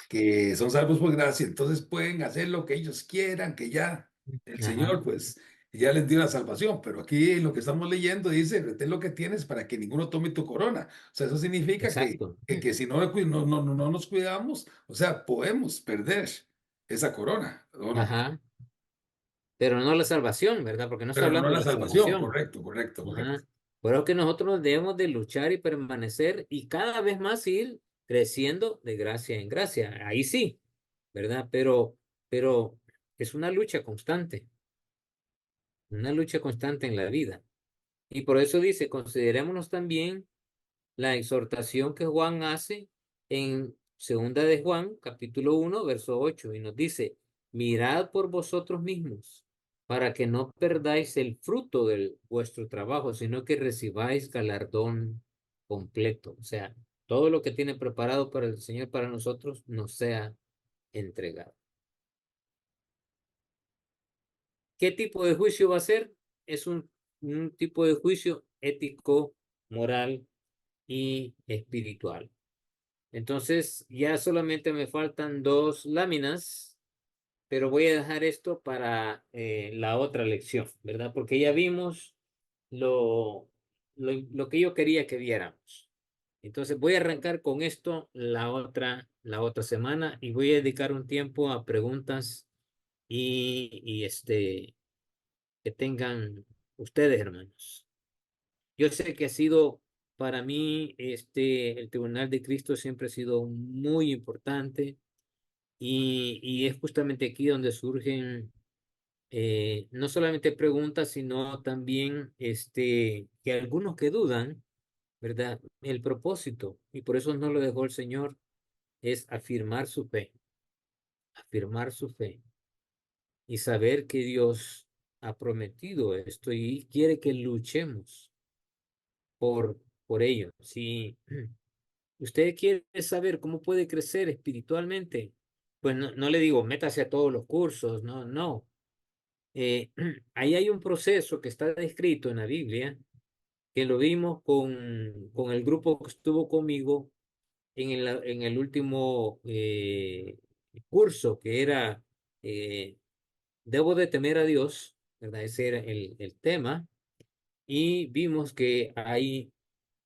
que son salvos por gracia, entonces pueden hacer lo que ellos quieran, que ya el ajá, Señor, pues, ya les dio la salvación. Pero aquí lo que estamos leyendo dice, retén lo que tienes para que ninguno tome tu corona. O sea, eso significa que, exacto, que, que si no nos cuidamos, o sea, podemos perder esa corona, ¿o no? ajá, pero no la salvación, ¿verdad? Porque no está Pero no hablando de la la salvación, salvación. correcto, correcto, correcto. Ajá. Creo que nosotros debemos de luchar y permanecer y cada vez más ir creciendo de gracia en gracia. Ahí sí, ¿verdad? Pero es una lucha constante en la vida. Y por eso dice, considerémonos también la exhortación que Juan hace en segunda de Juan, capítulo 1 verso 8 y nos dice, mirad por vosotros mismos, para que no perdáis el fruto de vuestro trabajo, sino que recibáis galardón completo. O sea, todo lo que tiene preparado para el Señor para nosotros nos sea entregado. ¿Qué tipo de juicio va a ser? Es un tipo de juicio ético, moral y espiritual. Entonces, ya solamente me faltan 2 láminas, pero voy a dejar esto para la otra lección, ¿verdad? Porque ya vimos lo que yo quería que viéramos. Entonces, voy a arrancar con esto la otra semana y voy a dedicar un tiempo a preguntas y que tengan ustedes, hermanos. Yo sé que ha sido para mí, el Tribunal de Cristo siempre ha sido muy importante y es justamente aquí donde surgen no solamente preguntas, sino también que algunos que dudan, ¿verdad? El propósito, y por eso no lo dejó el Señor, es afirmar su fe y saber que Dios ha prometido esto y quiere que luchemos por ello. Si usted quiere saber cómo puede crecer espiritualmente, pues no le digo, métase a todos los cursos, no, no. Ahí hay un proceso que está descrito en la Biblia, que lo vimos con el grupo que estuvo conmigo en el último curso, que era, debo de temer a Dios, ¿verdad? Ese era el tema, y vimos que ahí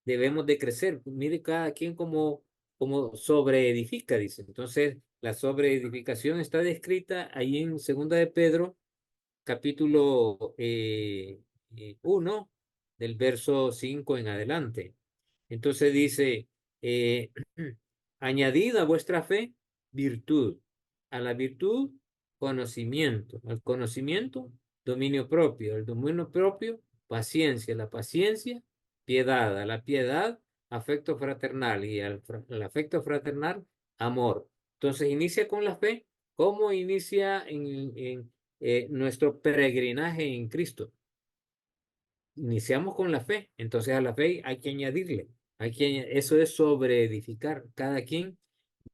debemos de crecer. Mire cada quien como sobreedifica, dice. Entonces, la sobreedificación está descrita ahí en Segunda de Pedro, capítulo 1, del verso 5 en adelante. Entonces dice, añadid a vuestra fe virtud, a la virtud conocimiento, al conocimiento dominio propio, el dominio propio paciencia, la paciencia piedad, a la piedad afecto fraternal y al afecto fraternal amor. Entonces inicia con la fe. ¿Cómo inicia en nuestro peregrinaje en Cristo? Iniciamos con la fe, entonces a la fe hay que añadirle, eso es sobreedificar. Cada quien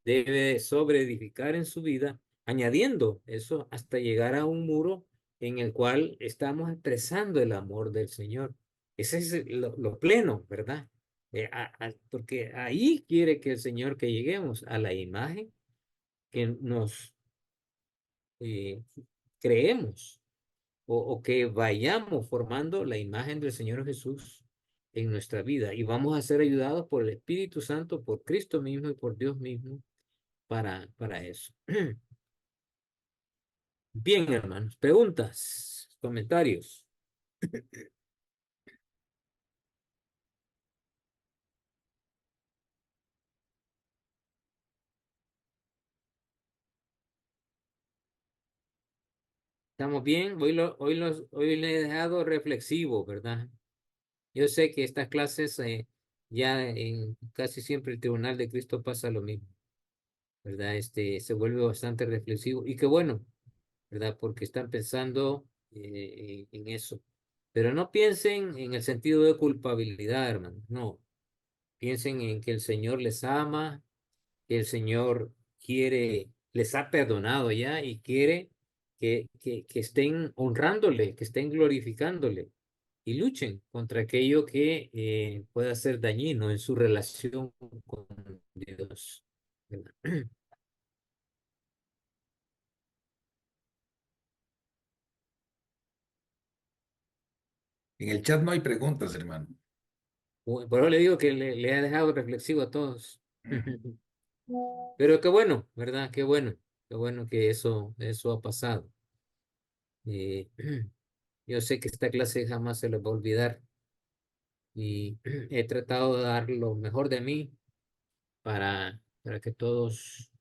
debe sobreedificar en su vida, añadiendo eso hasta llegar a un muro en el cual estamos expresando el amor del Señor. Ese es lo pleno, ¿verdad? Porque ahí quiere que el Señor que lleguemos a la imagen que nos eh, creemos. o que vayamos formando la imagen del Señor Jesús en nuestra vida. Y vamos a ser ayudados por el Espíritu Santo, por Cristo mismo y por Dios mismo para eso. Bien, hermanos. Preguntas, comentarios. ¿Estamos bien? Hoy le he dejado reflexivo, ¿verdad? Yo sé que estas clases ya en casi siempre el Tribunal de Cristo pasa lo mismo, ¿verdad? Se vuelve bastante reflexivo y qué bueno, ¿verdad? Porque están pensando en eso. Pero no piensen en el sentido de culpabilidad, hermano. No, piensen en que el Señor les ama, que el Señor quiere, les ha perdonado ya y quiere que estén honrándole, que estén glorificándole y luchen contra aquello que pueda ser dañino en su relación con Dios, ¿verdad? En el chat no hay preguntas, hermano. Por eso le digo que le ha dejado reflexivo a todos. Pero qué bueno, ¿verdad? Qué bueno que eso ha pasado. Eh, yo sé que esta clase jamás se les va a olvidar y he tratado de dar lo mejor de mí para que todos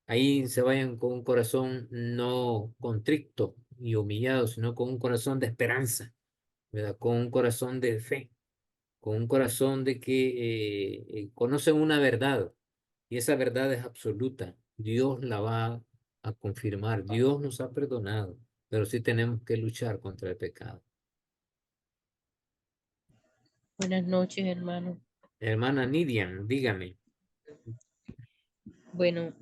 ahí se vayan con un corazón no contrito y humillado, sino con un corazón de esperanza, ¿verdad? Con un corazón de fe, con un corazón de que conocen una verdad y esa verdad es absoluta. Dios la va a confirmar. Dios nos ha perdonado, pero sí tenemos que luchar contra el pecado. Buenas noches, hermano. Hermana Nidian, dígame. Bueno,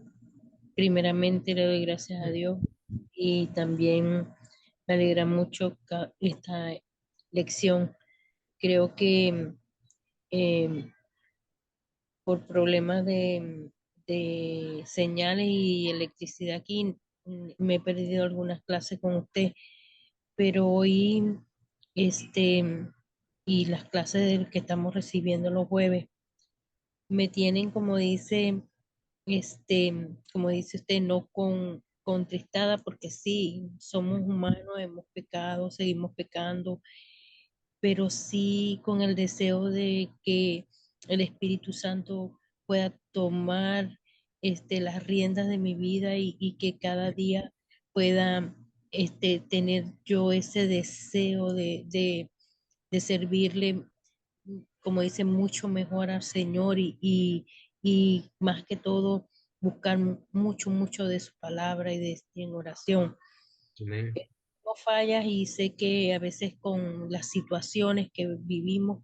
primeramente le doy gracias a Dios y también me alegra mucho esta lección. Creo que eh, por problemas de señales y electricidad aquí me he perdido algunas clases con usted, pero hoy este y las clases que estamos recibiendo los jueves me tienen, como dice usted, no contristada, porque sí, somos humanos, hemos pecado, seguimos pecando, pero sí con el deseo de que el Espíritu Santo pueda tomar las riendas de mi vida y que cada día pueda tener yo ese deseo de servirle, como dice, mucho mejor al Señor y más que todo buscar mucho, mucho de su palabra y en oración. Amén. No fallas y sé que a veces con las situaciones que vivimos,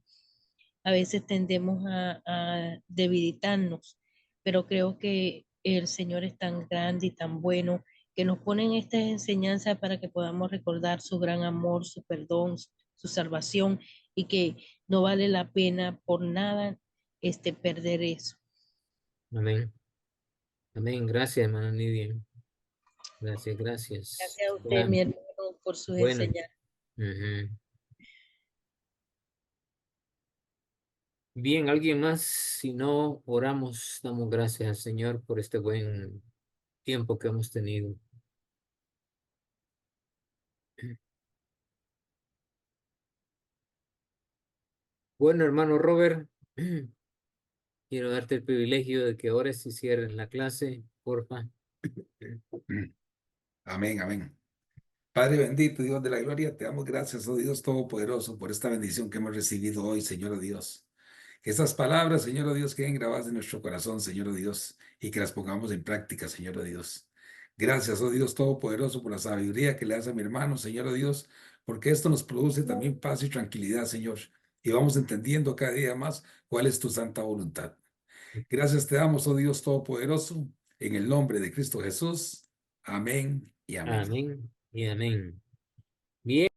a veces tendemos a debilitarnos, pero creo que el Señor es tan grande y tan bueno que nos pone en estas enseñanzas para que podamos recordar su gran amor, su perdón, su salvación y que no vale la pena por nada perder eso. Amén. Amén. Gracias, hermana Nidian. Gracias, gracias. Gracias a usted, Ya, mi hermano, por sus bueno. enseñanzas. Ujú. Bien, ¿alguien más? Si no, oramos, damos gracias al Señor por este buen tiempo que hemos tenido. Bueno, hermano Robert, quiero darte el privilegio de que ores y cierres la clase, porfa. Amén, amén. Padre bendito, Dios de la gloria, te damos gracias, oh Dios Todopoderoso, por esta bendición que hemos recibido hoy, Señor oh Dios. Que estas palabras, Señor oh Dios, queden grabadas en nuestro corazón, Señor oh Dios, y que las pongamos en práctica, Señor oh Dios. Gracias, oh Dios Todopoderoso, por la sabiduría que le das a mi hermano, Señor oh Dios, porque esto nos produce también paz y tranquilidad, Señor, y vamos entendiendo cada día más cuál es tu santa voluntad. Gracias te damos, oh Dios Todopoderoso, en el nombre de Cristo Jesús. Amén y amén. Amén y amén. Bien.